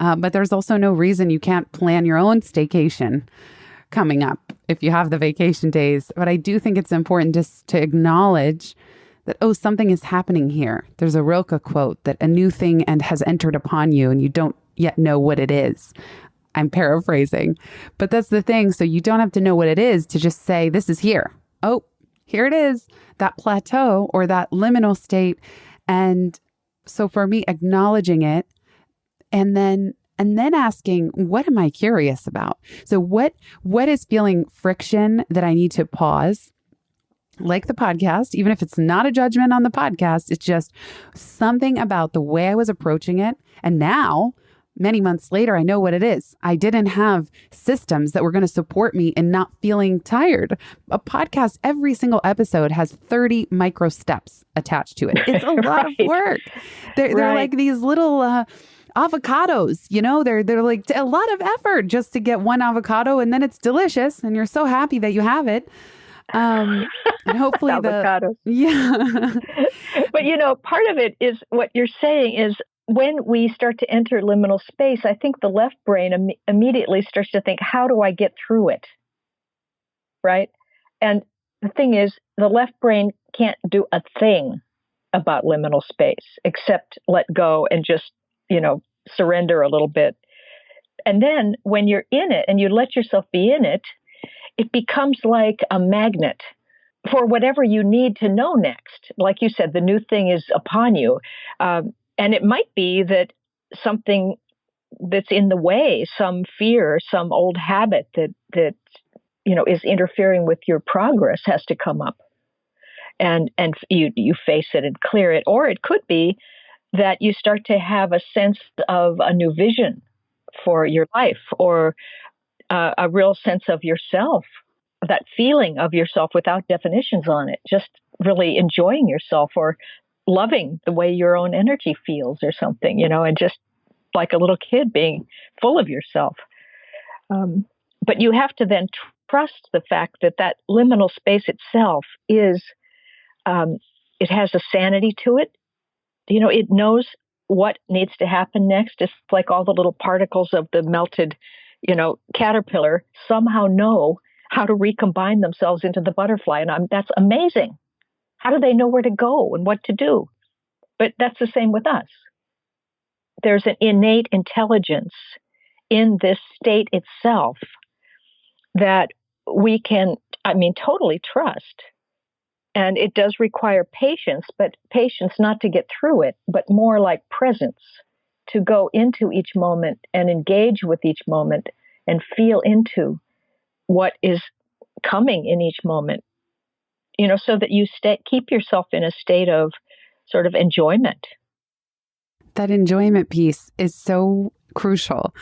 S1: But there's also no reason you can't plan your own staycation coming up if you have the vacation days. But I do think it's important just to acknowledge that, oh, something is happening here. There's a Rilke quote that a new thing has entered upon you and you don't yet know what it is. I'm paraphrasing, but that's the thing. So you don't have to know what it is to just say, this is here. Oh, here it is, that plateau or that liminal state. And so for me, acknowledging it and then asking, what am I curious about? So what is feeling friction that I need to pause? Like the podcast, even if it's not a judgment on the podcast, it's just something about the way I was approaching it. And now, many months later, I know what it is. I didn't have systems that were going to support me in not feeling tired. A podcast, every single episode has 30 micro steps attached to it. It's a lot of work. They're like these little avocados, they're like a lot of effort just to get one avocado, and then it's delicious and you're so happy that you have it. And hopefully
S2: avocados.
S1: Yeah.
S2: But part of it is what you're saying is when we start to enter liminal space, I think the left brain immediately starts to think, how do I get through it? Right? And the thing is, the left brain can't do a thing about liminal space except let go and just, surrender a little bit. And then when you're in it and you let yourself be in it, it becomes like a magnet for whatever you need to know next. Like you said, the new thing is upon you. And it might be that something that's in the way, some fear, some old habit that is interfering with your progress has to come up. And you face it and clear it. Or it could be that you start to have a sense of a new vision for your life, or a real sense of yourself, that feeling of yourself without definitions on it, just really enjoying yourself or loving the way your own energy feels or something, and just like a little kid being full of yourself. But you have to then trust the fact that liminal space itself is, it has a sanity to it. It knows what needs to happen next. It's like all the little particles of the melted, caterpillar somehow know how to recombine themselves into the butterfly. And that's amazing. How do they know where to go and what to do? But that's the same with us. There's an innate intelligence in this state itself that we can, totally trust. And it does require patience, but patience not to get through it, but more like presence, to go into each moment and engage with each moment and feel into what is coming in each moment, so that you keep yourself in a state of sort of enjoyment.
S1: That enjoyment piece is so crucial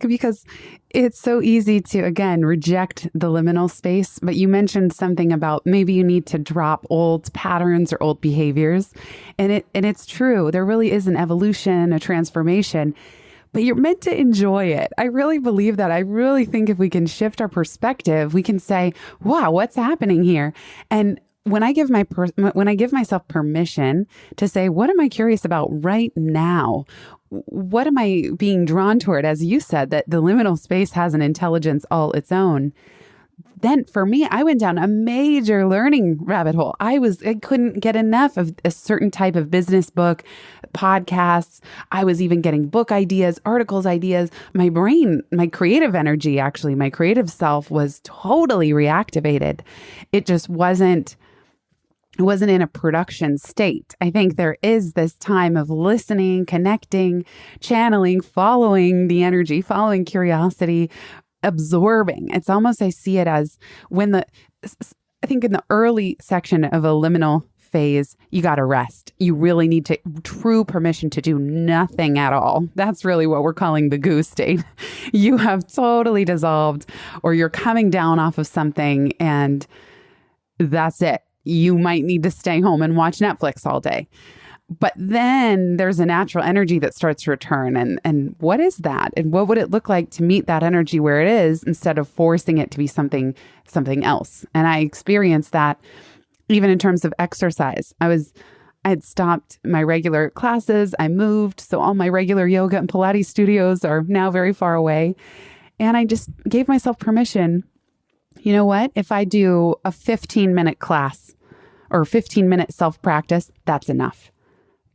S1: because it's so easy to, again, reject the liminal space. But you mentioned something about maybe you need to drop old patterns or old behaviors. And it's true. There really is an evolution, a transformation, but you're meant to enjoy it. I really believe that. I really think if we can shift our perspective, we can say, wow, what's happening here? And when I give myself permission to say, what am I curious about right now? What am I being drawn toward? As you said, that the liminal space has an intelligence all its own. Then for me, I went down a major learning rabbit hole. I couldn't get enough of a certain type of business book, podcasts. I was even getting book ideas, articles ideas. My brain, my creative energy, actually, my creative self was totally reactivated. It just wasn't in a production state. I think there is this time of listening, connecting, channeling, following the energy, following curiosity, absorbing. It's almost, I see it as I think in the early section of a liminal phase, you got to rest. You really need true permission to do nothing at all. That's really what we're calling the goo state. You have totally dissolved, or you're coming down off of something, and that's it. You might need to stay home and watch Netflix all day. But then there's a natural energy that starts to return. And what is that? And what would it look like to meet that energy where it is instead of forcing it to be something else? And I experienced that even in terms of exercise. I had stopped my regular classes. I moved. So all my regular yoga and Pilates studios are now very far away. And I just gave myself permission. You know what? If I do a 15-minute class or 15-minute self-practice, that's enough.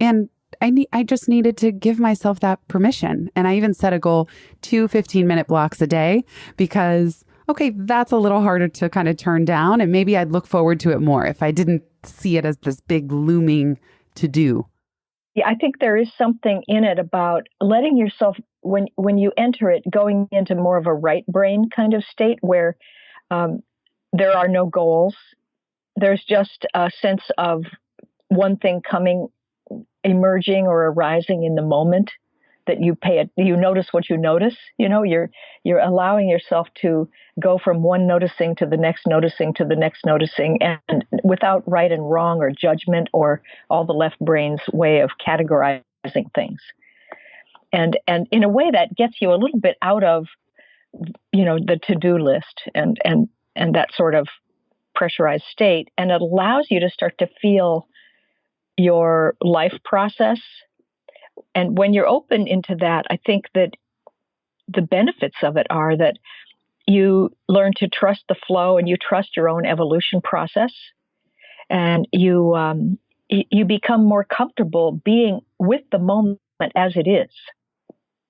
S1: And I just needed to give myself that permission. And I even set a goal, 2 15-minute blocks a day, because, okay, that's a little harder to kind of turn down. And maybe I'd look forward to it more if I didn't see it as this big looming to do.
S2: Yeah, I think there is something in it about letting yourself, when you enter it, going into more of a right brain kind of state where there are no goals. There's just a sense of one thing emerging or arising in the moment that you notice what you notice. You're allowing yourself to go from one noticing to the next noticing to the next noticing, and without right and wrong or judgment or all the left brain's way of categorizing things. And in a way that gets you a little bit out of the to-do list and that sort of pressurized state, and it allows you to start to feel your life process And when you're open into that, I think that the benefits of it are that you learn to trust the flow and you trust your own evolution process. And you become more comfortable being with the moment as it is,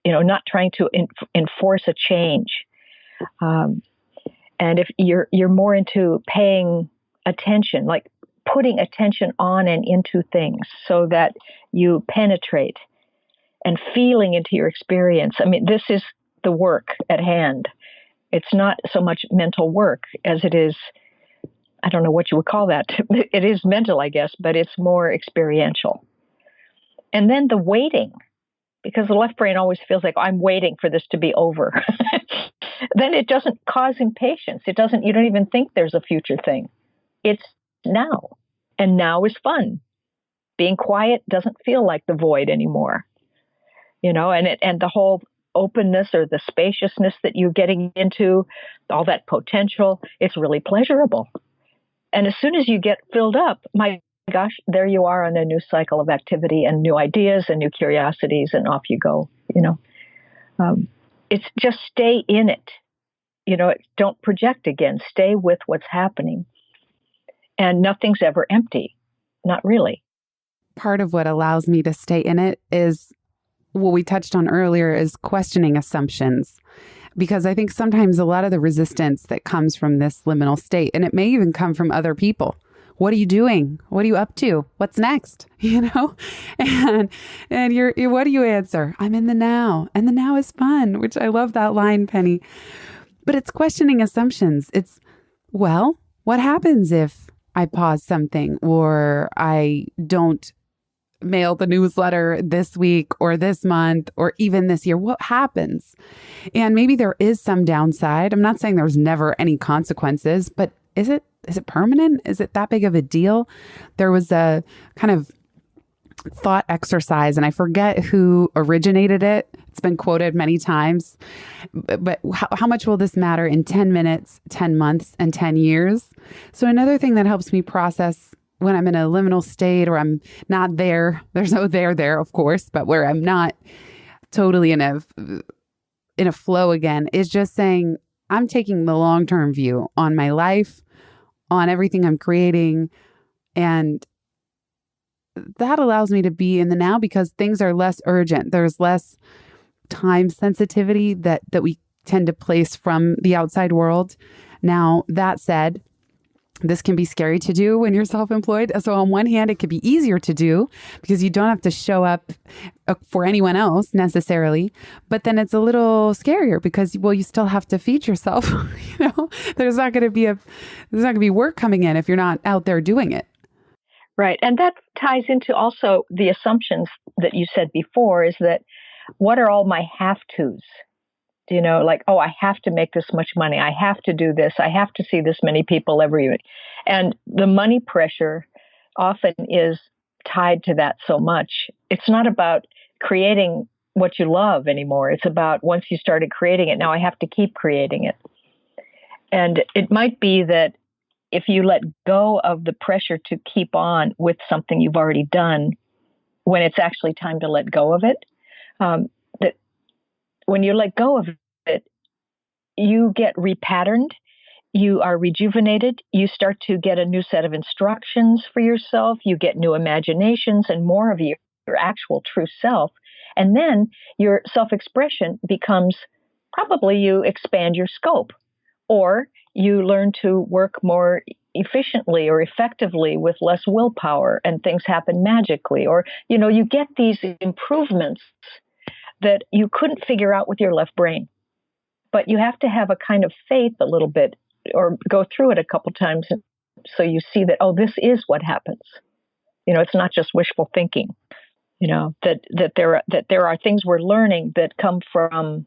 S2: not trying to enforce a change. And if you're more into paying attention, like putting attention on and into things so that you penetrate and feeling into your experience. I mean, this is the work at hand. It's not so much mental work as it is, I don't know what you would call that. It is mental, I guess, but it's more experiential. And then the waiting, because the left brain always feels like, I'm waiting for this to be over. Then it doesn't cause impatience. You don't even think there's a future thing. It's now. And now is fun. Being quiet doesn't feel like the void anymore. And the whole openness or the spaciousness that you're getting into, all that potential, it's really pleasurable. And as soon as you get filled up, my gosh, there you are on a new cycle of activity and new ideas and new curiosities, and off you go. It's just stay in it. Don't project again. Stay with what's happening. And nothing's ever empty. Not really.
S1: Part of what allows me to stay in it is what we touched on earlier, is questioning assumptions. Because I think sometimes a lot of the resistance that comes from this liminal state, and it may even come from other people. What are you doing? What are you up to? What's next? And you're what do you answer? I'm in the now, and the now is fun, which I love that line, Penny. But it's questioning assumptions. It's, well, what happens if I pause something, or I don't mail the newsletter this week or this month or even this year? What happens? And maybe there is some downside. I'm not saying there's never any consequences, but is it permanent? Is it that big of a deal? There was a kind of thought exercise, and I forget who originated it. It's been quoted many times, but how much will this matter in 10 minutes, 10 months, and 10 years? So another thing that helps me process when I'm in a liminal state, or I'm not there, there's no there, of course, but where I'm not totally in a flow again, is just saying, I'm taking the long-term view on my life, on everything I'm creating. And that allows me to be in the now because things are less urgent. There's less time sensitivity that we tend to place from the outside world. Now, that said, this can be scary to do when you're self-employed. So on one hand, it could be easier to do because you don't have to show up for anyone else necessarily. But then it's a little scarier because, well, you still have to feed yourself. There's not going to be work coming in if you're not out there doing it.
S2: Right. And that ties into also the assumptions that you said before, is that what are all my have-tos? I have to make this much money. I have to do this. I have to see this many people every week. And the money pressure often is tied to that so much. It's not about creating what you love anymore. It's about once you started creating it, now I have to keep creating it. And it might be that if you let go of the pressure to keep on with something you've already done, when it's actually time to let go of it, that when you let go of it, you get repatterned, you are rejuvenated, you start to get a new set of instructions for yourself, you get new imaginations and more of your actual true self. And then your self-expression becomes, probably you expand your scope, or you learn to work more efficiently or effectively with less willpower and things happen magically. Or, you get these improvements that you couldn't figure out with your left brain. But you have to have a kind of faith a little bit, or go through it a couple times so you see that, this is what happens. It's not just wishful thinking. That there are things we're learning that come from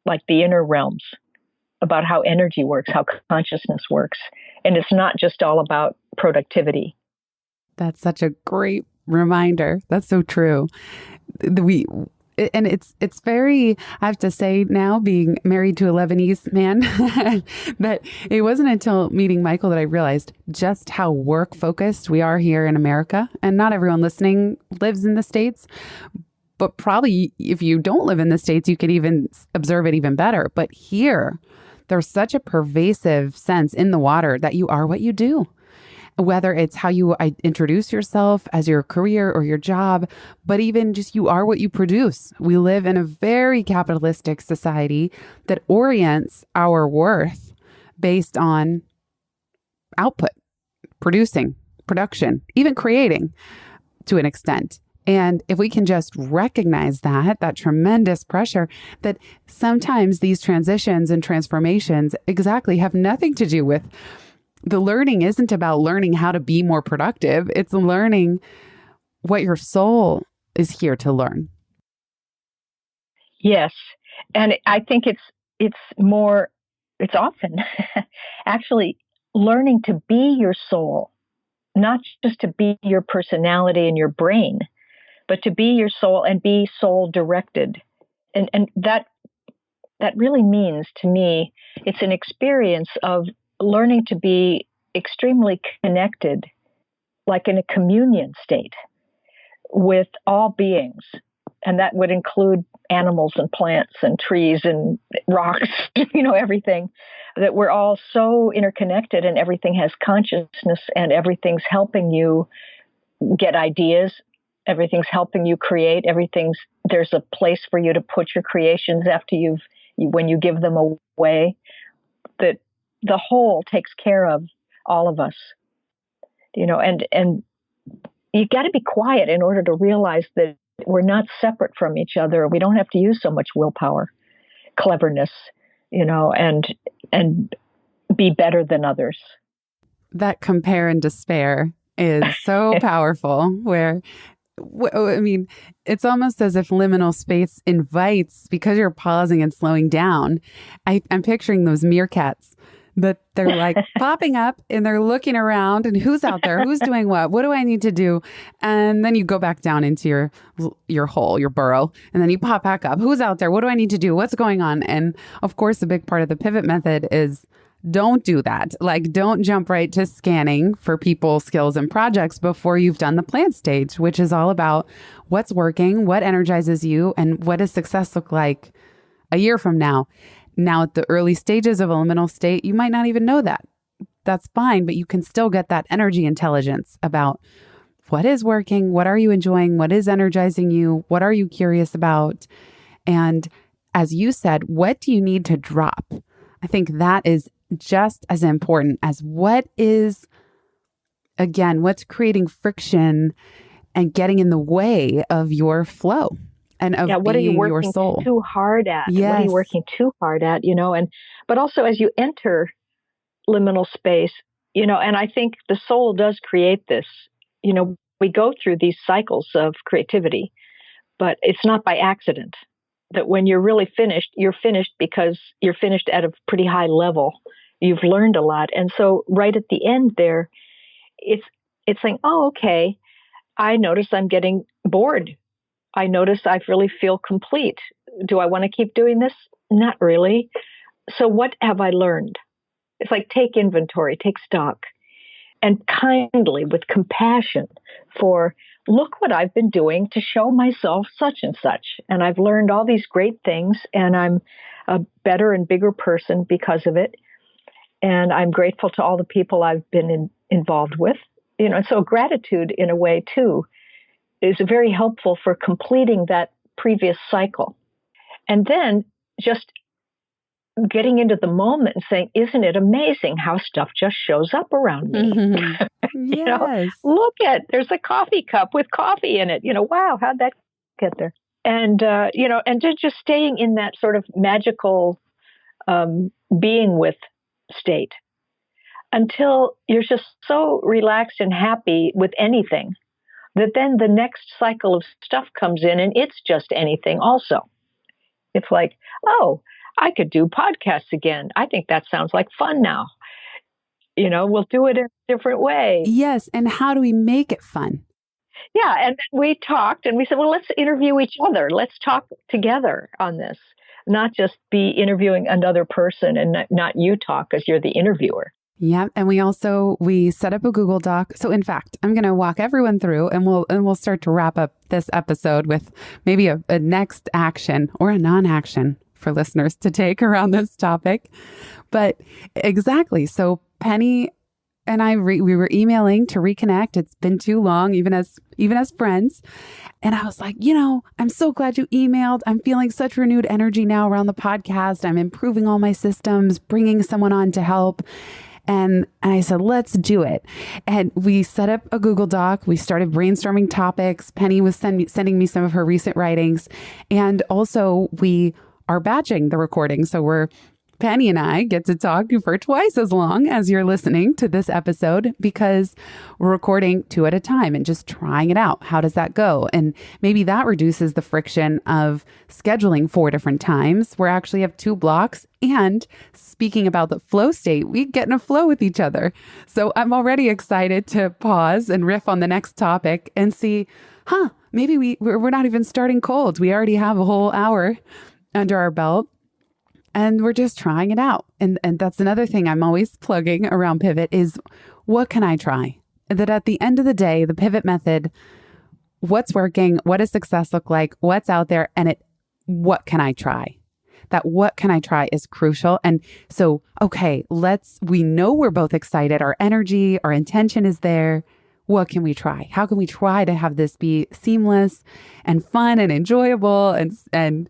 S2: like the inner realms about how energy works, how consciousness works. And it's not just all about productivity.
S1: That's such a great reminder. That's so true. And it's very, I have to say now, being married to a Lebanese man, that it wasn't until meeting Michael that I realized just how work focused we are here in America. And not everyone listening lives in the States. But probably if you don't live in the States, you could even observe it even better. But here, there's such a pervasive sense in the water that you are what you do. Whether it's how you introduce yourself as your career or your job, but even just you are what you produce. We live in a very capitalistic society that orients our worth based on output, producing, production, even creating to an extent. And if we can just recognize that tremendous pressure, that sometimes these transitions and transformations exactly have nothing to do with the learning isn't about learning how to be more productive. It's learning what your soul is here to learn.
S2: Yes. And I think it's often actually learning to be your soul, not just to be your personality and your brain, but to be your soul and be soul directed. And that really means to me, it's an experience of learning to be extremely connected, like in a communion state with all beings. And that would include animals and plants and trees and rocks, everything. That we're all so interconnected and everything has consciousness and everything's helping you get ideas. Everything's helping you create. There's a place for you to put your creations after when you give them away. That the whole takes care of all of us, and you got to be quiet in order to realize that we're not separate from each other. We don't have to use so much willpower, cleverness, and be better than others.
S1: That compare and despair is so powerful, where it's almost as if liminal space invites, because you're pausing and slowing down. I'm picturing those meerkats that they're like popping up and they're looking around and who's out there, who's doing what do I need to do? And then you go back down into your hole, your burrow, and then you pop back up. Who's out there? What do I need to do? What's going on? And of course, a big part of the pivot method is don't do that. Like, don't jump right to scanning for people, skills, and projects before you've done the plan stage, which is all about what's working, what energizes you, and what does success look like a year from now. Now, at the early stages of a liminal state, you might not even know that. That's fine, but you can still get that energy intelligence about what is working, what are you enjoying, what is energizing you, what are you curious about, and as you said, what do you need to drop? I think that is just as important as what's creating friction and getting in the way of your flow and of
S2: what
S1: being
S2: are you
S1: your soul.
S2: Too hard at?
S1: Yes.
S2: What are you working too hard at? But also as you enter liminal space, and I think the soul does create this. We go through these cycles of creativity, but it's not by accident. That when you're really finished, you're finished because you're finished at a pretty high level. You've learned a lot. And so right at the end there, it's saying, oh, okay, I notice I'm getting bored. I notice I really feel complete. Do I want to keep doing this? Not really. So what have I learned? It's like take inventory, take stock, and kindly, with compassion for, look what I've been doing to show myself such and such. And I've learned all these great things, and I'm a better and bigger person because of it. And I'm grateful to all the people I've been involved with. And so gratitude, in a way, too, is very helpful for completing that previous cycle. And then just getting into the moment and saying, isn't it amazing how stuff just shows up around me?
S1: Mm-hmm. Yes.
S2: Look there's a coffee cup with coffee in it. Wow, how'd that get there? And, and just staying in that sort of magical being with state until you're just so relaxed and happy with anything that then the next cycle of stuff comes in and it's just anything also. It's like, oh, I could do podcasts again. I think that sounds like fun now. We'll do it in a different way.
S1: Yes. And how do we make it fun?
S2: Yeah. And then we talked and we said, well, let's interview each other. Let's talk together on this, not just be interviewing another person and not you talk because you're the interviewer.
S1: Yep. And we set up a Google Doc. So in fact, I'm going to walk everyone through and we'll start to wrap up this episode with maybe a next action or a non-action for listeners to take around this topic. But exactly. So Penny and I, we were emailing to reconnect. It's been too long, even as friends. And I was like, I'm so glad you emailed. I'm feeling such renewed energy now around the podcast. I'm improving all my systems, bringing someone on to help. And I said, let's do it. And we set up a Google Doc. We started brainstorming topics. Penny was sending me some of her recent writings. And also we are batching the recording. So Penny and I get to talk for twice as long as you're listening to this episode because we're recording 2 at a time and just trying it out. How does that go? And maybe that reduces the friction of scheduling 4 different times. We actually have 2 blocks. And speaking about the flow state, we get in a flow with each other. So I'm already excited to pause and riff on the next topic and see, maybe we're not even starting cold. We already have a whole hour under our belt. And we're just trying it out. And that's another thing I'm always plugging around Pivot is what can I try? That at the end of the day, the Pivot method, what's working? What does success look like? What's out there? And what can I try? That what can I try is crucial. And so, okay, we know we're both excited. Our energy, our intention is there. What can we try? How can we try to have this be seamless and fun and enjoyable and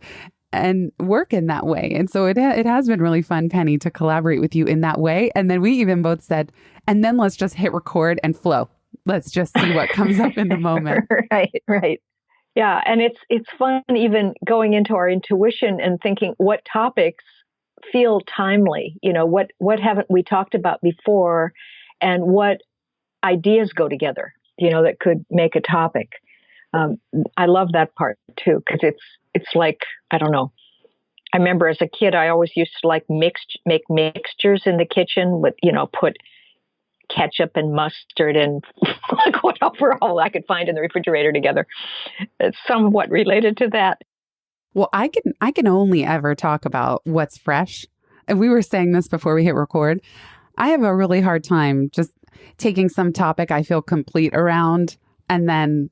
S1: work in that way? And so it has been really fun, Penny, to collaborate with you in that way. And then we even both said, and then let's just hit record and flow. Let's just see what comes up in the moment.
S2: Right. Yeah. And it's fun even going into our intuition and thinking what topics feel timely, what haven't we talked about before and what ideas go together, that could make a topic. I love that part too, because it's like, I don't know. I remember as a kid, I always used to make mixtures in the kitchen with, put ketchup and mustard and like whatever all I could find in the refrigerator together. It's somewhat related to that.
S1: Well, I can only ever talk about what's fresh. And we were saying this before we hit record. I have a really hard time just taking some topic I feel complete around and then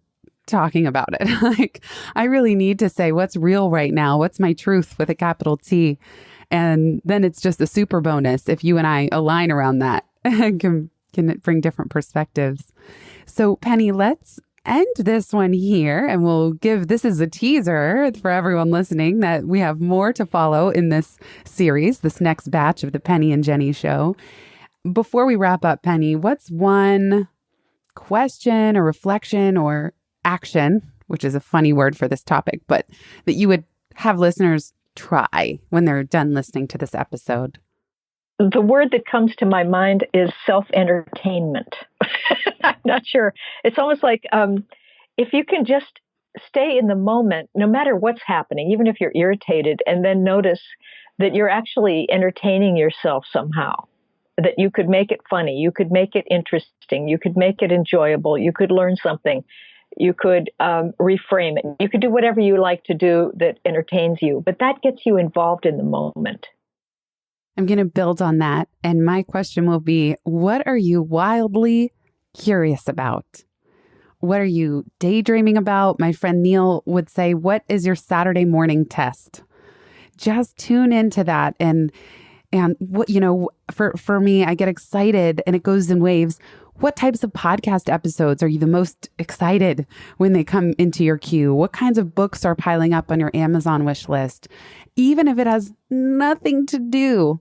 S1: talking about it. Like, I really need to say what's real right now. What's my truth with a capital T? And then it's just a super bonus if you and I align around that and can bring different perspectives. So Penny, let's end this one here and this is a teaser for everyone listening that we have more to follow in this series, this next batch of the Penny and Jenny show. Before we wrap up, Penny, what's one question or reflection or action, which is a funny word for this topic, but that you would have listeners try when they're done listening to this episode?
S2: The word that comes to my mind is self-entertainment. I'm not sure. It's almost like if you can just stay in the moment, no matter what's happening, even if you're irritated, and then notice that you're actually entertaining yourself somehow, that you could make it funny, you could make it interesting, you could make it enjoyable, you could learn something, you could reframe it, you could do whatever you like to do that entertains you, but that gets you involved in the moment.
S1: I'm going to build on that. And my question will be, what are you wildly curious about? What are you daydreaming about? My friend Neil would say, what is your Saturday morning test? Just tune into that. And what, for me, I get excited and it goes in waves. What types of podcast episodes are you the most excited when they come into your queue? What kinds of books are piling up on your Amazon wish list? Even if it has nothing to do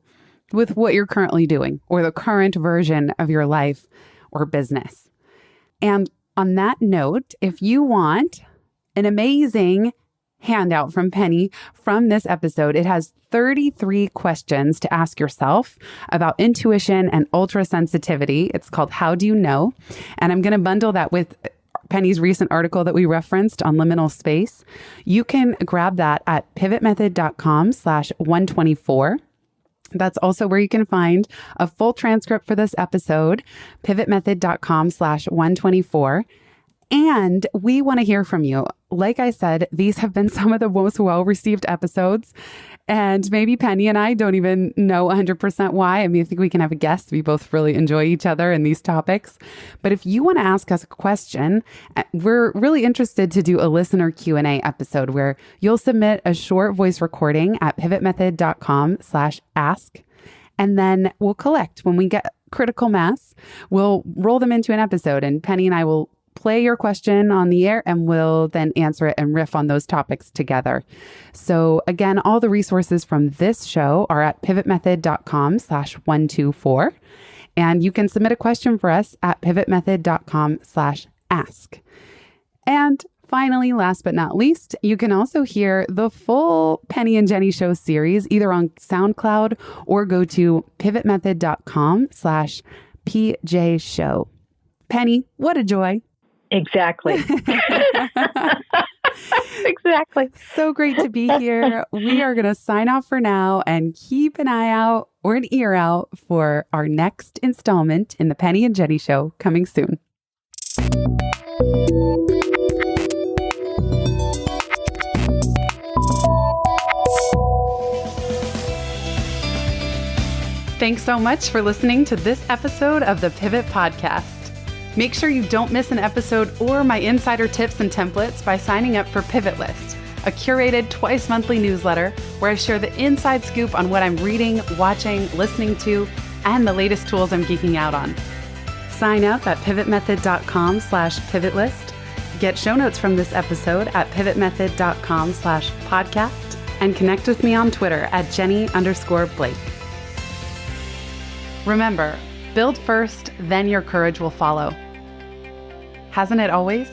S1: with what you're currently doing or the current version of your life or business. And on that note, if you want an amazing handout from Penny from this episode, it has 33 questions to ask yourself about intuition and ultra sensitivity. It's called How Do You Know? And I'm going to bundle that with Penny's recent article that we referenced on liminal space. You can grab that at pivotmethod.com/124. That's also where you can find a full transcript for this episode, pivotmethod.com/124. And we want to hear from you. Like I said, these have been some of the most well-received episodes. And maybe Penny and I don't even know 100% why. I mean, I think we can have a guest. We both really enjoy each other in these topics. But if you want to ask us a question, we're really interested to do a listener Q&A episode where you'll submit a short voice recording at pivotmethod.com/ask. And then we'll collect. When we get critical mass, we'll roll them into an episode, and Penny and I will play your question on the air, and we'll then answer it and riff on those topics together. So again, all the resources from this show are at pivotmethod.com/124. And you can submit a question for us at pivotmethod.com/ask. And finally, last but not least, you can also hear the full Penny and Jenny Show series either on SoundCloud or go to pivotmethod.com/PJ Show. Penny, what a joy.
S2: Exactly. Exactly.
S1: So great to be here. We are going to sign off for now and keep an eye out or an ear out for our next installment in the Penny and Jenny Show coming soon. Thanks so much for listening to this episode of the Pivot Podcast. Make sure you don't miss an episode or my insider tips and templates by signing up for Pivot List, a curated twice monthly newsletter where I share the inside scoop on what I'm reading, watching, listening to, and the latest tools I'm geeking out on. Sign up at pivotmethod.com/pivotlist. Get show notes from this episode at pivotmethod.com/podcast and connect with me on Twitter at Jenny_Blake. Remember, build first, then your courage will follow. Hasn't it always?